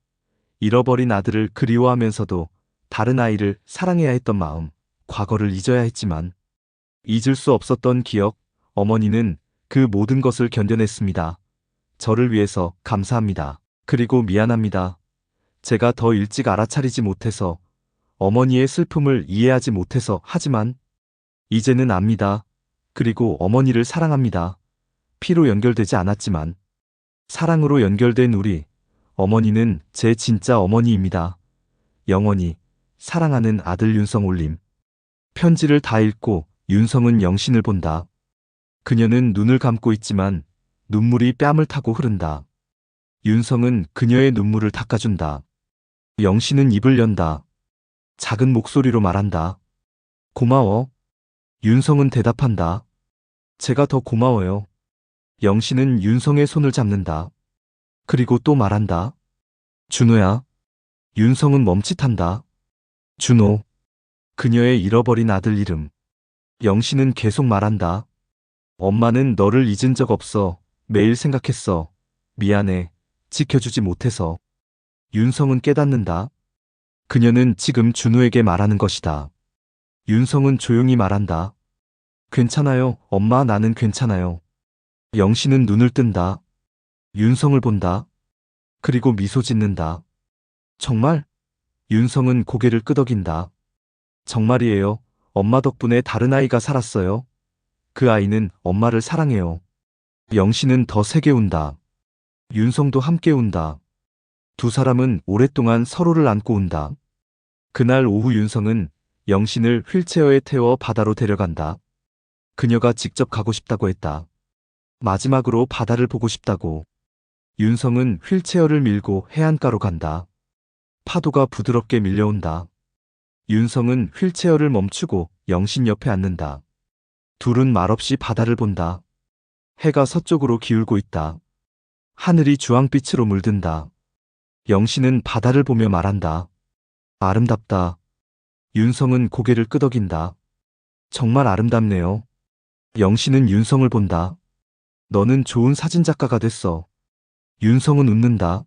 S1: 잃어버린 아들을 그리워하면서도 다른 아이를 사랑해야 했던 마음, 과거를 잊어야 했지만 잊을 수 없었던 기억, 어머니는 그 모든 것을 견뎌냈습니다. 저를 위해서 감사합니다. 그리고 미안합니다. 제가 더 일찍 알아차리지 못해서, 어머니의 슬픔을 이해하지 못해서. 하지만 이제는 압니다. 그리고 어머니를 사랑합니다. 피로 연결되지 않았지만 사랑으로 연결된 우리 어머니는 제 진짜 어머니입니다. 영원히 사랑하는 아들 윤성 올림. 편지를 다 읽고 윤성은 영신을 본다. 그녀는 눈을 감고 있지만 눈물이 뺨을 타고 흐른다. 윤성은 그녀의 눈물을 닦아준다. 영신은 입을 연다. 작은 목소리로 말한다. 고마워. 윤성은 대답한다. 제가 더 고마워요. 영신은 윤성의 손을 잡는다. 그리고 또 말한다. 준호야. 윤성은 멈칫한다. 준호. 그녀의 잃어버린 아들 이름. 영신은 계속 말한다. 엄마는 너를 잊은 적 없어. 매일 생각했어. 미안해. 지켜주지 못해서. 윤성은 깨닫는다. 그녀는 지금 준호에게 말하는 것이다. 윤성은 조용히 말한다. 괜찮아요, 엄마, 나는 괜찮아요. 영신은 눈을 뜬다. 윤성을 본다. 그리고 미소 짓는다. 정말? 윤성은 고개를 끄덕인다. 정말이에요. 엄마 덕분에 다른 아이가 살았어요. 그 아이는 엄마를 사랑해요. 영신은 더 세게 운다. 윤성도 함께 운다. 두 사람은 오랫동안 서로를 안고 운다. 그날 오후 윤성은 영신을 휠체어에 태워 바다로 데려간다. 그녀가 직접 가고 싶다고 했다. 마지막으로 바다를 보고 싶다고. 윤성은 휠체어를 밀고 해안가로 간다. 파도가 부드럽게 밀려온다. 윤성은 휠체어를 멈추고 영신 옆에 앉는다. 둘은 말없이 바다를 본다. 해가 서쪽으로 기울고 있다. 하늘이 주황빛으로 물든다. 영신은 바다를 보며 말한다. 아름답다. 윤성은 고개를 끄덕인다. 정말 아름답네요. 영신은 윤성을 본다. 너는 좋은 사진작가가 됐어. 윤성은 웃는다.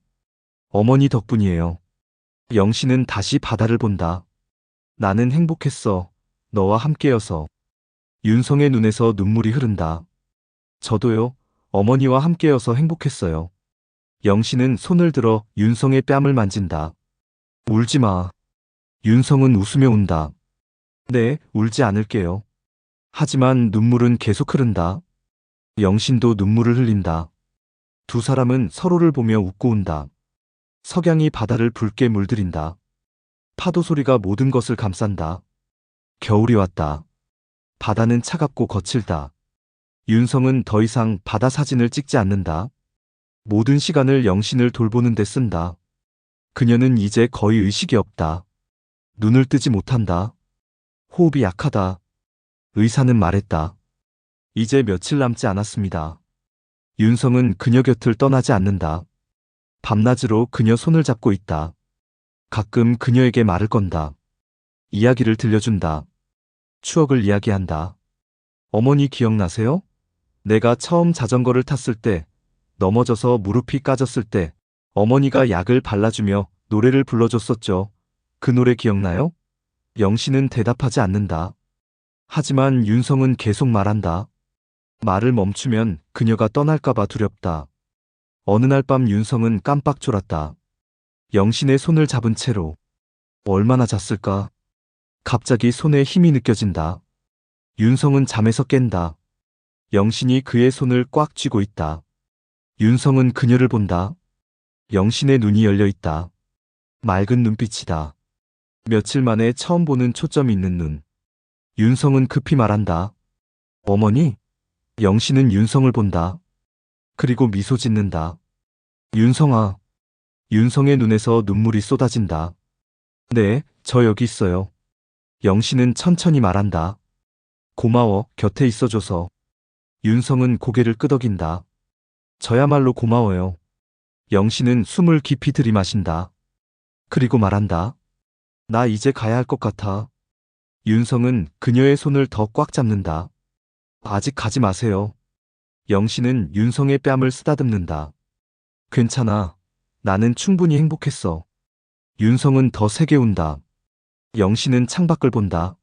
S1: 어머니 덕분이에요. 영신은 다시 바다를 본다. 나는 행복했어. 너와 함께여서. 윤성의 눈에서 눈물이 흐른다. 저도요. 어머니와 함께여서 행복했어요. 영신은 손을 들어 윤성의 뺨을 만진다. 울지 마. 윤성은 웃으며 운다. 네, 울지 않을게요. 하지만 눈물은 계속 흐른다. 영신도 눈물을 흘린다. 두 사람은 서로를 보며 웃고 운다. 석양이 바다를 붉게 물들인다. 파도 소리가 모든 것을 감싼다. 겨울이 왔다. 바다는 차갑고 거칠다. 윤성은 더 이상 바다 사진을 찍지 않는다. 모든 시간을 영신을 돌보는 데 쓴다. 그녀는 이제 거의 의식이 없다. 눈을 뜨지 못한다. 호흡이 약하다. 의사는 말했다. 이제 며칠 남지 않았습니다. 윤성은 그녀 곁을 떠나지 않는다. 밤낮으로 그녀 손을 잡고 있다. 가끔 그녀에게 말을 건다. 이야기를 들려준다. 추억을 이야기한다. 어머니 기억나세요? 내가 처음 자전거를 탔을 때, 넘어져서 무릎이 까졌을 때, 어머니가 약을 발라주며 노래를 불러줬었죠. 그 노래 기억나요? 영신은 대답하지 않는다. 하지만 윤성은 계속 말한다. 말을 멈추면 그녀가 떠날까봐 두렵다. 어느 날 밤 윤성은 깜빡 졸았다. 영신의 손을 잡은 채로. 얼마나 잤을까? 갑자기 손에 힘이 느껴진다. 윤성은 잠에서 깬다. 영신이 그의 손을 꽉 쥐고 있다. 윤성은 그녀를 본다. 영신의 눈이 열려 있다. 맑은 눈빛이다. 며칠 만에 처음 보는 초점이 있는 눈. 윤성은 급히 말한다. 어머니? 영신은 윤성을 본다. 그리고 미소 짓는다. 윤성아. 윤성의 눈에서 눈물이 쏟아진다. 네, 저 여기 있어요. 영신은 천천히 말한다. 고마워, 곁에 있어줘서. 윤성은 고개를 끄덕인다. 저야말로 고마워요. 영신은 숨을 깊이 들이마신다. 그리고 말한다. 나 이제 가야 할 것 같아. 윤성은 그녀의 손을 더 꽉 잡는다. 아직 가지 마세요. 영신은 윤성의 뺨을 쓰다듬는다. 괜찮아. 나는 충분히 행복했어. 윤성은 더 세게 운다. 영신은 창밖을 본다.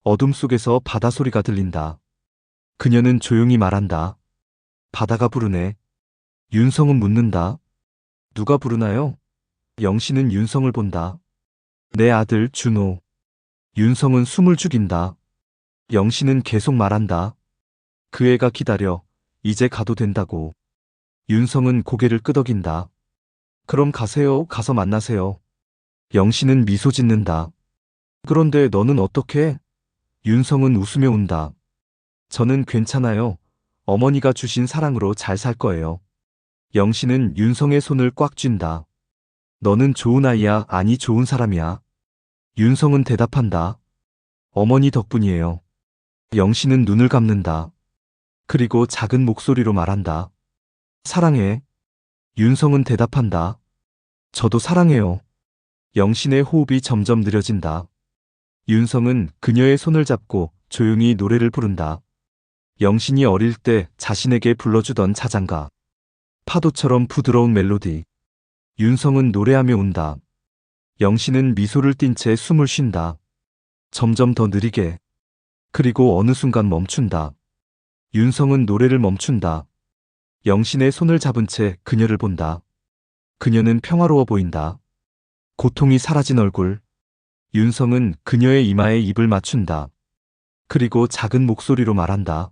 S1: 어둠 속에서 바다 소리가 들린다. 그녀는 조용히 말한다. 바다가 부르네. 윤성은 묻는다. 누가 부르나요? 영신은 윤성을 본다. 내 아들 준호. 윤성은 숨을 죽인다. 영신은 계속 말한다. 그 애가 기다려. 이제 가도 된다고. 윤성은 고개를 끄덕인다. 그럼 가세요. 가서 만나세요. 영신은 미소 짓는다. 그런데 너는 어떻게? 윤성은 웃으며 운다. 저는 괜찮아요. 어머니가 주신 사랑으로 잘 살 거예요. 영신은 윤성의 손을 꽉 쥔다. 너는 좋은 아이야, 아니 좋은 사람이야. 윤성은 대답한다. 어머니 덕분이에요. 영신은 눈을 감는다. 그리고 작은 목소리로 말한다. 사랑해. 윤성은 대답한다. 저도 사랑해요. 영신의 호흡이 점점 느려진다. 윤성은 그녀의 손을 잡고 조용히 노래를 부른다. 영신이 어릴 때 자신에게 불러주던 자장가. 파도처럼 부드러운 멜로디. 윤성은 노래하며 운다. 영신은 미소를 띤 채 숨을 쉰다. 점점 더 느리게. 그리고 어느 순간 멈춘다. 윤성은 노래를 멈춘다. 영신의 손을 잡은 채 그녀를 본다. 그녀는 평화로워 보인다. 고통이 사라진 얼굴. 윤성은 그녀의 이마에 입을 맞춘다. 그리고 작은 목소리로 말한다.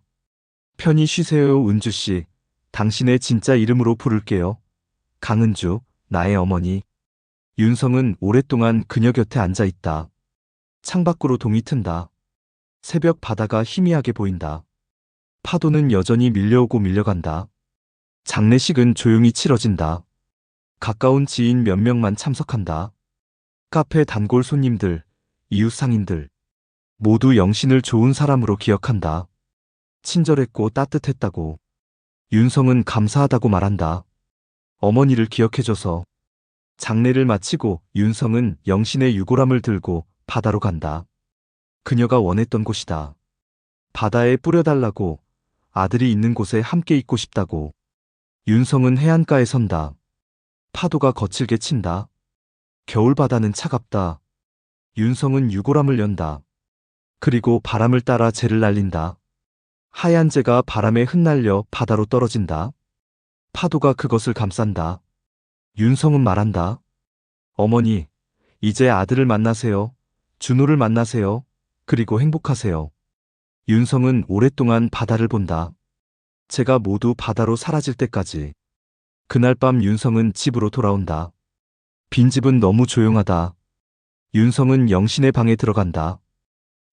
S1: 편히 쉬세요, 은주씨. 당신의 진짜 이름으로 부를게요. 강은주, 나의 어머니. 윤성은 오랫동안 그녀 곁에 앉아 있다. 창밖으로 동이 튼다. 새벽 바다가 희미하게 보인다. 파도는 여전히 밀려오고 밀려간다. 장례식은 조용히 치러진다. 가까운 지인 몇 명만 참석한다. 카페 단골 손님들, 이웃 상인들. 모두 영신을 좋은 사람으로 기억한다. 친절했고 따뜻했다고. 윤성은 감사하다고 말한다. 어머니를 기억해줘서. 장례를 마치고 윤성은 영신의 유골함을 들고 바다로 간다. 그녀가 원했던 곳이다. 바다에 뿌려달라고, 아들이 있는 곳에 함께 있고 싶다고. 윤성은 해안가에 선다. 파도가 거칠게 친다. 겨울 바다는 차갑다. 윤성은 유골함을 연다. 그리고 바람을 따라 재를 날린다. 하얀 재가 바람에 흩날려 바다로 떨어진다. 파도가 그것을 감싼다. 윤성은 말한다. 어머니, 이제 아들을 만나세요. 준호를 만나세요. 그리고 행복하세요. 윤성은 오랫동안 바다를 본다. 제가 모두 바다로 사라질 때까지. 그날 밤 윤성은 집으로 돌아온다. 빈집은 너무 조용하다. 윤성은 영신의 방에 들어간다.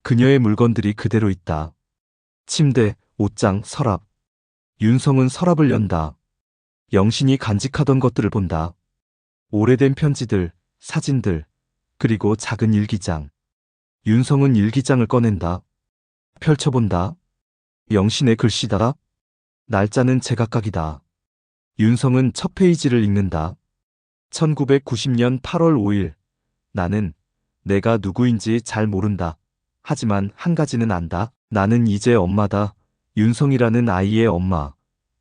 S1: 그녀의 물건들이 그대로 있다. 침대, 옷장, 서랍. 윤성은 서랍을 연다. 영신이 간직하던 것들을 본다. 오래된 편지들, 사진들, 그리고 작은 일기장. 윤성은 일기장을 꺼낸다. 펼쳐본다. 영신의 글씨다. 날짜는 제각각이다. 윤성은 첫 페이지를 읽는다. 1990년 8월 5일. 나는 내가 누구인지 잘 모른다. 하지만 한 가지는 안다. 나는 이제 엄마다. 윤성이라는 아이의 엄마.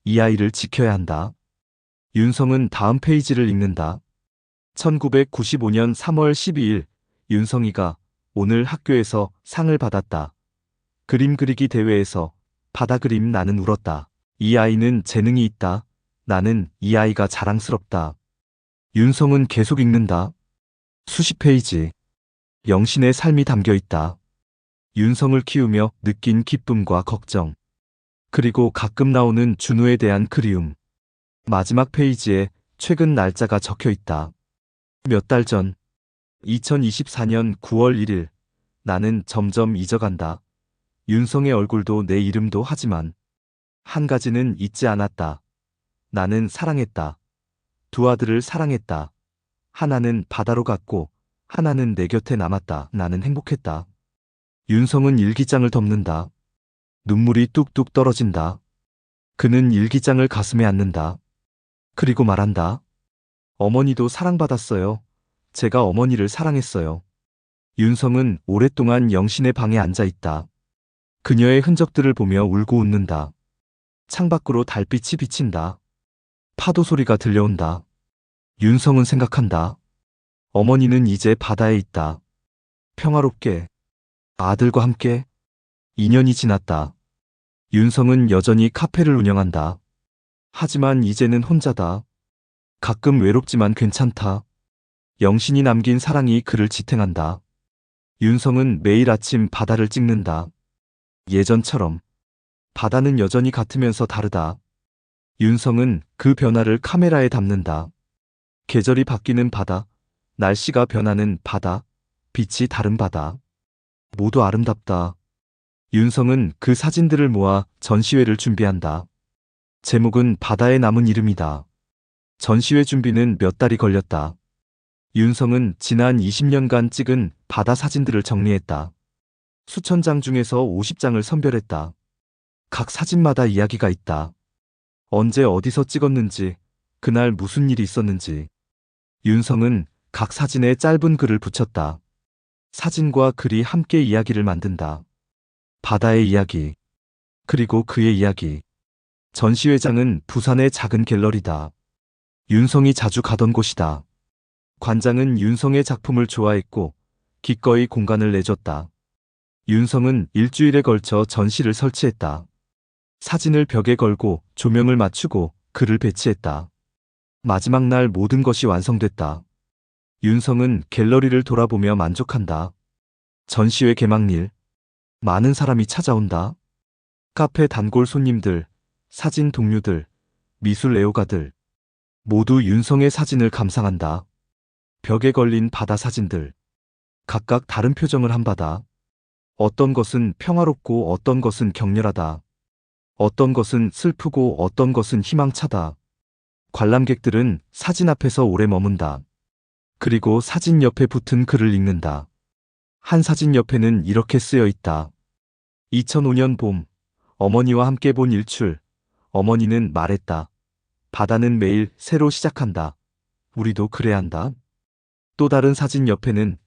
S1: 이 아이를 지켜야 한다. 윤성은 다음 페이지를 읽는다. 1995년 3월 12일. 윤성이가 오늘 학교에서 상을 받았다. 그림 그리기 대회에서 바다 그림 나는 울었다. 이 아이는 재능이 있다. 나는 이 아이가 자랑스럽다. 윤성은 계속 읽는다. 수십 페이지. 영신의 삶이 담겨 있다. 윤성을 키우며 느낀 기쁨과 걱정. 그리고 가끔 나오는 준우에 대한 그리움. 마지막 페이지에 최근 날짜가 적혀 있다. 몇 달 전 2024년 9월 1일. 나는 점점 잊어간다. 윤성의 얼굴도 내 이름도 하지만 한 가지는 잊지 않았다. 나는 사랑했다. 두 아들을 사랑했다. 하나는 바다로 갔고 하나는 내 곁에 남았다. 나는 행복했다. 윤성은 일기장을 덮는다. 눈물이 뚝뚝 떨어진다. 그는 일기장을 가슴에 안는다. 그리고 말한다. 어머니도 사랑받았어요. 제가 어머니를 사랑했어요. 윤성은 오랫동안 영신의 방에 앉아 있다. 그녀의 흔적들을 보며 울고 웃는다. 창밖으로 달빛이 비친다. 파도 소리가 들려온다. 윤성은 생각한다. 어머니는 이제 바다에 있다. 평화롭게. 아들과 함께. 2년이 지났다. 윤성은 여전히 카페를 운영한다. 하지만 이제는 혼자다. 가끔 외롭지만 괜찮다. 영신이 남긴 사랑이 그를 지탱한다. 윤성은 매일 아침 바다를 찍는다. 예전처럼. 바다는 여전히 같으면서 다르다. 윤성은 그 변화를 카메라에 담는다. 계절이 바뀌는 바다, 날씨가 변하는 바다, 빛이 다른 바다. 모두 아름답다. 윤성은 그 사진들을 모아 전시회를 준비한다. 제목은 바다에 남은 이름이다. 전시회 준비는 몇 달이 걸렸다. 윤성은 지난 20년간 찍은 바다 사진들을 정리했다. 수천 장 중에서 50장을 선별했다. 각 사진마다 이야기가 있다. 언제 어디서 찍었는지, 그날 무슨 일이 있었는지. 윤성은 각 사진에 짧은 글을 붙였다. 사진과 글이 함께 이야기를 만든다. 바다의 이야기, 그리고 그의 이야기. 전시회장은 부산의 작은 갤러리다. 윤성이 자주 가던 곳이다. 관장은 윤성의 작품을 좋아했고 기꺼이 공간을 내줬다. 윤성은 일주일에 걸쳐 전시를 설치했다. 사진을 벽에 걸고 조명을 맞추고 글을 배치했다. 마지막 날 모든 것이 완성됐다. 윤성은 갤러리를 돌아보며 만족한다. 전시회 개막일. 많은 사람이 찾아온다. 카페 단골 손님들, 사진 동료들, 미술 애호가들. 모두 윤성의 사진을 감상한다. 벽에 걸린 바다 사진들. 각각 다른 표정을 한 바다. 어떤 것은 평화롭고 어떤 것은 격렬하다. 어떤 것은 슬프고 어떤 것은 희망차다. 관람객들은 사진 앞에서 오래 머문다. 그리고 사진 옆에 붙은 글을 읽는다. 한 사진 옆에는 이렇게 쓰여 있다. 2005년 봄, 어머니와 함께 본 일출. 어머니는 말했다. 바다는 매일 새로 시작한다. 우리도 그래야 한다. 또 다른 사진 옆에는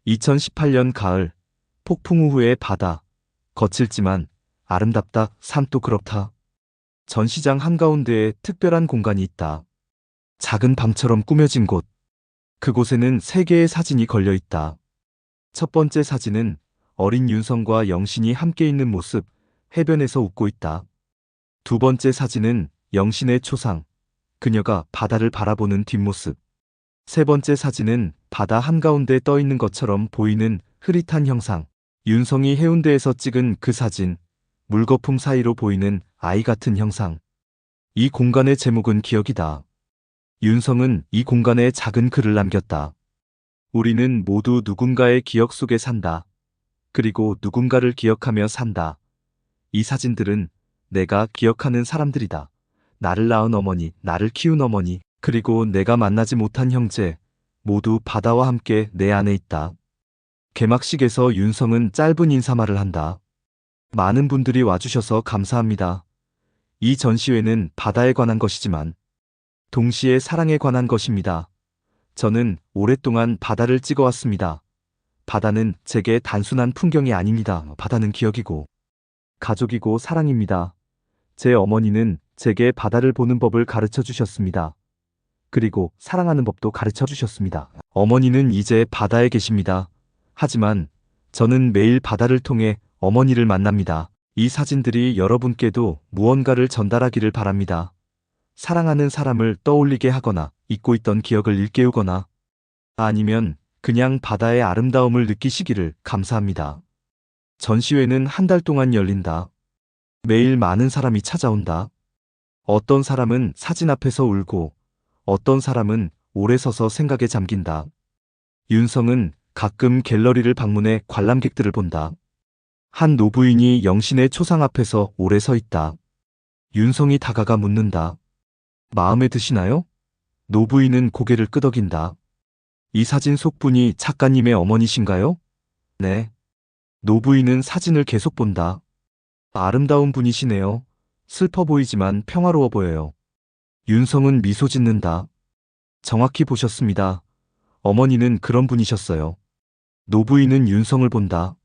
S1: 2018년 가을, 폭풍 후의 바다. 거칠지만 아름답다. 산도 그렇다. 전시장 한가운데에 특별한 공간이 있다. 작은 방처럼 꾸며진 곳. 그곳에는 3개의 사진이 걸려 있다. 첫 번째 사진은 어린 윤성과 영신이 함께 있는 모습, 해변에서 웃고 있다. 두 번째 사진은 영신의 초상, 그녀가 바다를 바라보는 뒷모습. 세 번째 사진은 바다 한가운데 떠 있는 것처럼 보이는 흐릿한 형상. 윤성이 해운대에서 찍은 그 사진, 물거품 사이로 보이는 아이 같은 형상. 이 공간의 제목은 기억이다. 윤성은 이 공간에 작은 글을 남겼다. 우리는 모두 누군가의 기억 속에 산다. 그리고 누군가를 기억하며 산다. 이 사진들은 내가 기억하는 사람들이다. 나를 낳은 어머니, 나를 키운 어머니, 그리고 내가 만나지 못한 형제, 모두 바다와 함께 내 안에 있다. 개막식에서 윤성은 짧은 인사말을 한다. 많은 분들이 와주셔서 감사합니다. 이 전시회는 바다에 관한 것이지만 동시에 사랑에 관한 것입니다. 저는 오랫동안 바다를 찍어왔습니다. 바다는 제게 단순한 풍경이 아닙니다. 바다는 기억이고 가족이고 사랑입니다. 제 어머니는 제게 바다를 보는 법을 가르쳐 주셨습니다. 그리고 사랑하는 법도 가르쳐 주셨습니다. 어머니는 이제 바다에 계십니다. 하지만 저는 매일 바다를 통해 어머니를 만납니다. 이 사진들이 여러분께도 무언가를 전달하기를 바랍니다. 사랑하는 사람을 떠올리게 하거나 잊고 있던 기억을 일깨우거나 아니면 그냥 바다의 아름다움을 느끼시기를 감사합니다. 전시회는 한 달 동안 열린다. 매일 많은 사람이 찾아온다. 어떤 사람은 사진 앞에서 울고 어떤 사람은 오래 서서 생각에 잠긴다. 윤성은 가끔 갤러리를 방문해 관람객들을 본다. 한 노부인이 영신의 초상 앞에서 오래 서 있다. 윤성이 다가가 묻는다. 마음에 드시나요? 노부인은 고개를 끄덕인다. 이 사진 속 분이 작가님의 어머니신가요? 네. 노부인은 사진을 계속 본다. 아름다운 분이시네요. 슬퍼 보이지만 평화로워 보여요. 윤성은 미소 짓는다. 정확히 보셨습니다. 어머니는 그런 분이셨어요. 노부인은 윤성을 본다.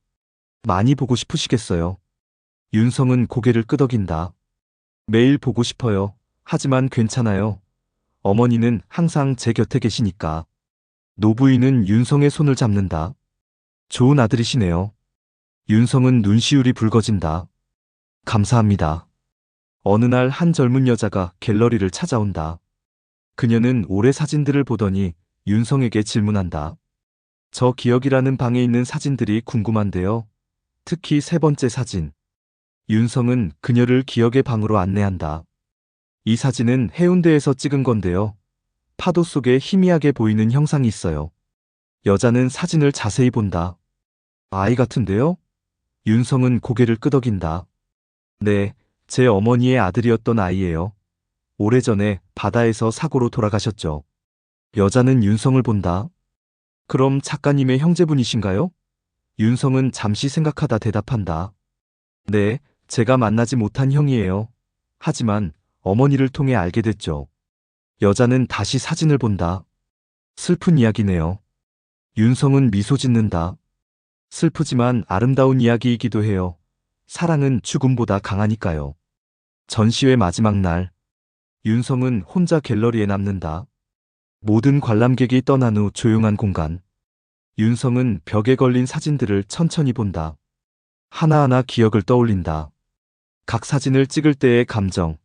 S1: 많이 보고 싶으시겠어요. 윤성은 고개를 끄덕인다. 매일 보고 싶어요. 하지만 괜찮아요. 어머니는 항상 제 곁에 계시니까. 노부인은 윤성의 손을 잡는다. 좋은 아들이시네요. 윤성은 눈시울이 붉어진다. 감사합니다. 어느 날 한 젊은 여자가 갤러리를 찾아온다. 그녀는 오래 사진들을 보더니 윤성에게 질문한다. 저 기억이라는 방에 있는 사진들이 궁금한데요. 특히 세 번째 사진. 윤성은 그녀를 기억의 방으로 안내한다. 이 사진은 해운대에서 찍은 건데요. 파도 속에 희미하게 보이는 형상이 있어요. 여자는 사진을 자세히 본다. 아이 같은데요? 윤성은 고개를 끄덕인다. 네, 제 어머니의 아들이었던 아이예요. 오래전에 바다에서 사고로 돌아가셨죠. 여자는 윤성을 본다. 그럼 작가님의 형제분이신가요? 윤성은 잠시 생각하다 대답한다. 네, 제가 만나지 못한 형이에요. 하지만 어머니를 통해 알게 됐죠. 여자는 다시 사진을 본다. 슬픈 이야기네요. 윤성은 미소 짓는다. 슬프지만 아름다운 이야기이기도 해요. 사랑은 죽음보다 강하니까요. 전시회 마지막 날, 윤성은 혼자 갤러리에 남는다. 모든 관람객이 떠난 후 조용한 공간. 윤성은 벽에 걸린 사진들을 천천히 본다. 하나하나 기억을 떠올린다. 각 사진을 찍을 때의 감정,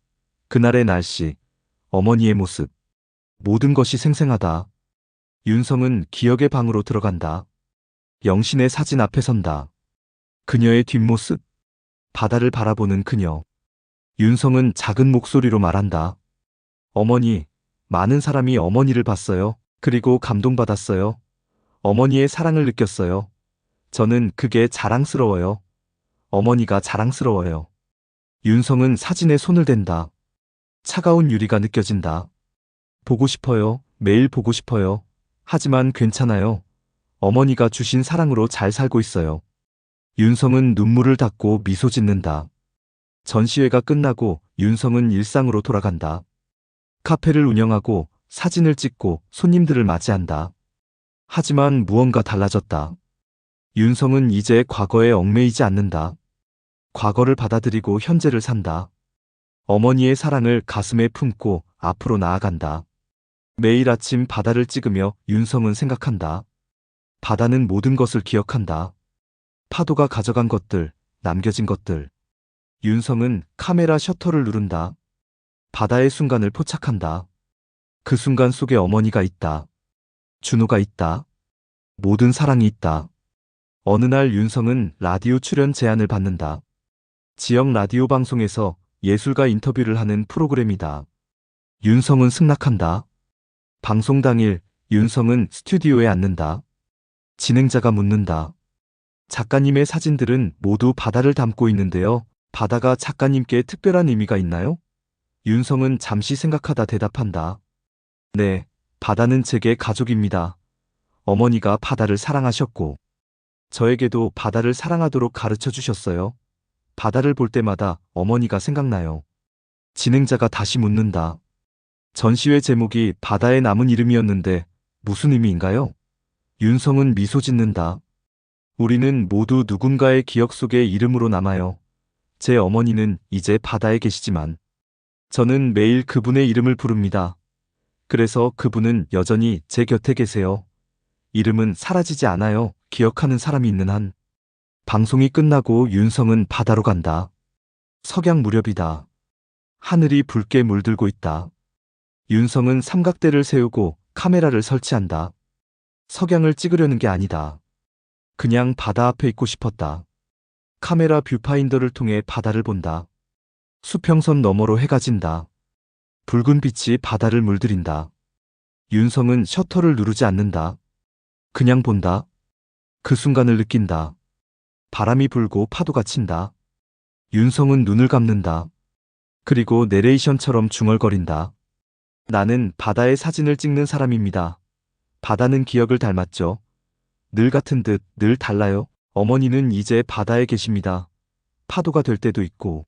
S1: 그날의 날씨, 어머니의 모습, 모든 것이 생생하다. 윤성은 기억의 방으로 들어간다. 영신의 사진 앞에 선다. 그녀의 뒷모습, 바다를 바라보는 그녀. 윤성은 작은 목소리로 말한다. 어머니, 많은 사람이 어머니를 봤어요. 그리고 감동받았어요. 어머니의 사랑을 느꼈어요. 저는 그게 자랑스러워요. 어머니가 자랑스러워요. 윤성은 사진에 손을 댄다. 차가운 유리가 느껴진다. 보고 싶어요. 매일 보고 싶어요. 하지만 괜찮아요. 어머니가 주신 사랑으로 잘 살고 있어요. 윤성은 눈물을 닦고 미소 짓는다. 전시회가 끝나고 윤성은 일상으로 돌아간다. 카페를 운영하고 사진을 찍고 손님들을 맞이한다. 하지만 무언가 달라졌다. 윤성은 이제 과거에 얽매이지 않는다. 과거를 받아들이고 현재를 산다. 어머니의 사랑을 가슴에 품고 앞으로 나아간다. 매일 아침 바다를 찍으며 윤성은 생각한다. 바다는 모든 것을 기억한다. 파도가 가져간 것들, 남겨진 것들. 윤성은 카메라 셔터를 누른다. 바다의 순간을 포착한다. 그 순간 속에 어머니가 있다. 준호가 있다. 모든 사랑이 있다. 어느 날 윤성은 라디오 출연 제안을 받는다. 지역 라디오 방송에서 예술가 인터뷰를 하는 프로그램이다. 윤성은 승낙한다. 방송 당일 윤성은 스튜디오에 앉는다. 진행자가 묻는다. 작가님의 사진들은 모두 바다를 담고 있는데요. 바다가 작가님께 특별한 의미가 있나요? 윤성은 잠시 생각하다 대답한다. 네, 바다는 제게 가족입니다. 어머니가 바다를 사랑하셨고, 저에게도 바다를 사랑하도록 가르쳐 주셨어요. 바다를 볼 때마다 어머니가 생각나요. 진행자가 다시 묻는다. 전시회 제목이 바다에 남은 이름이었는데 무슨 의미인가요? 윤성은 미소 짓는다. 우리는 모두 누군가의 기억 속에 이름으로 남아요. 제 어머니는 이제 바다에 계시지만 저는 매일 그분의 이름을 부릅니다. 그래서 그분은 여전히 제 곁에 계세요. 이름은 사라지지 않아요. 기억하는 사람이 있는 한. 방송이 끝나고 윤성은 바다로 간다. 석양 무렵이다. 하늘이 붉게 물들고 있다. 윤성은 삼각대를 세우고 카메라를 설치한다. 석양을 찍으려는 게 아니다. 그냥 바다 앞에 있고 싶었다. 카메라 뷰파인더를 통해 바다를 본다. 수평선 너머로 해가 진다. 붉은 빛이 바다를 물들인다. 윤성은 셔터를 누르지 않는다. 그냥 본다. 그 순간을 느낀다. 바람이 불고 파도가 친다. 윤성은 눈을 감는다. 그리고 내레이션처럼 중얼거린다. 나는 바다의 사진을 찍는 사람입니다. 바다는 기억을 닮았죠. 늘 같은 듯 늘 달라요. 어머니는 이제 바다에 계십니다. 파도가 될 때도 있고,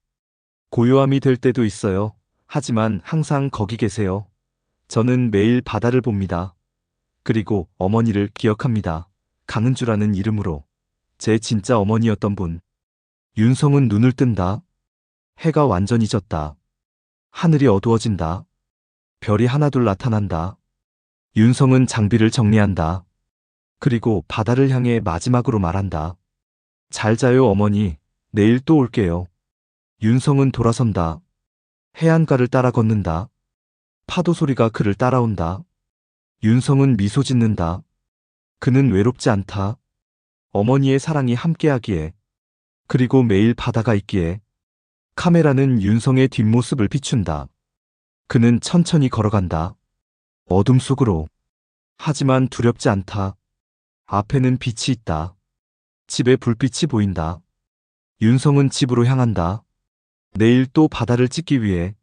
S1: 고요함이 될 때도 있어요. 하지만 항상 거기 계세요. 저는 매일 바다를 봅니다. 그리고 어머니를 기억합니다. 강은주라는 이름으로. 제 진짜 어머니였던 분. 윤성은 눈을 뜬다. 해가 완전히 졌다. 하늘이 어두워진다. 별이 하나둘 나타난다. 윤성은 장비를 정리한다. 그리고 바다를 향해 마지막으로 말한다. 잘 자요, 어머니. 내일 또 올게요. 윤성은 돌아선다. 해안가를 따라 걷는다. 파도 소리가 그를 따라온다. 윤성은 미소 짓는다. 그는 외롭지 않다. 어머니의 사랑이 함께하기에, 그리고 매일 바다가 있기에. 카메라는 윤성의 뒷모습을 비춘다. 그는 천천히 걸어간다. 어둠 속으로. 하지만 두렵지 않다. 앞에는 빛이 있다. 집에 불빛이 보인다. 윤성은 집으로 향한다. 내일 또 바다를 찍기 위해.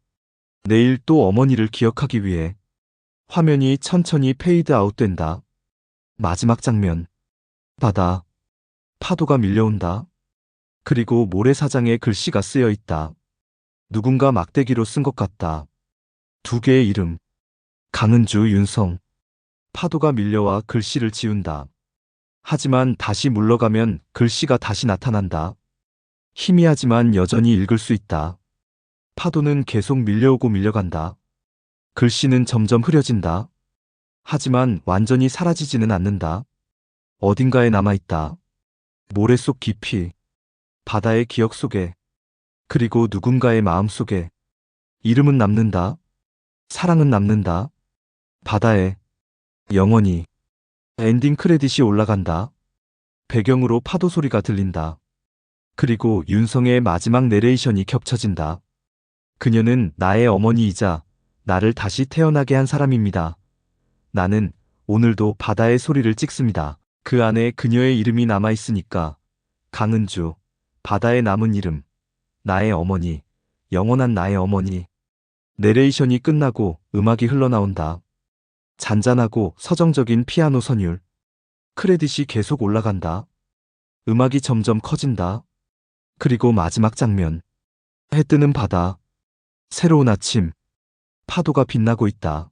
S1: 내일 또 어머니를 기억하기 위해. 화면이 천천히 페이드 아웃된다. 마지막 장면. 바다. 파도가 밀려온다. 그리고 모래사장에 글씨가 쓰여 있다. 누군가 막대기로 쓴 것 같다. 두 개의 이름. 강은주, 윤성. 파도가 밀려와 글씨를 지운다. 하지만 다시 물러가면 글씨가 다시 나타난다. 희미하지만 여전히 읽을 수 있다. 파도는 계속 밀려오고 밀려간다. 글씨는 점점 흐려진다. 하지만 완전히 사라지지는 않는다. 어딘가에 남아있다. 모래 속 깊이. 바다의 기억 속에. 그리고 누군가의 마음 속에. 이름은 남는다. 사랑은 남는다. 바다에. 영원히. 엔딩 크레딧이 올라간다. 배경으로 파도 소리가 들린다. 그리고 윤성의 마지막 내레이션이 겹쳐진다. 그녀는 나의 어머니이자 나를 다시 태어나게 한 사람입니다. 나는 오늘도 바다의 소리를 찍습니다. 그 안에 그녀의 이름이 남아있으니까. 강은주. 바다에 남은 이름. 나의 어머니. 영원한 나의 어머니. 내레이션이 끝나고 음악이 흘러나온다. 잔잔하고 서정적인 피아노 선율. 크레딧이 계속 올라간다. 음악이 점점 커진다. 그리고 마지막 장면. 해 뜨는 바다. 새로운 아침. 파도가 빛나고 있다.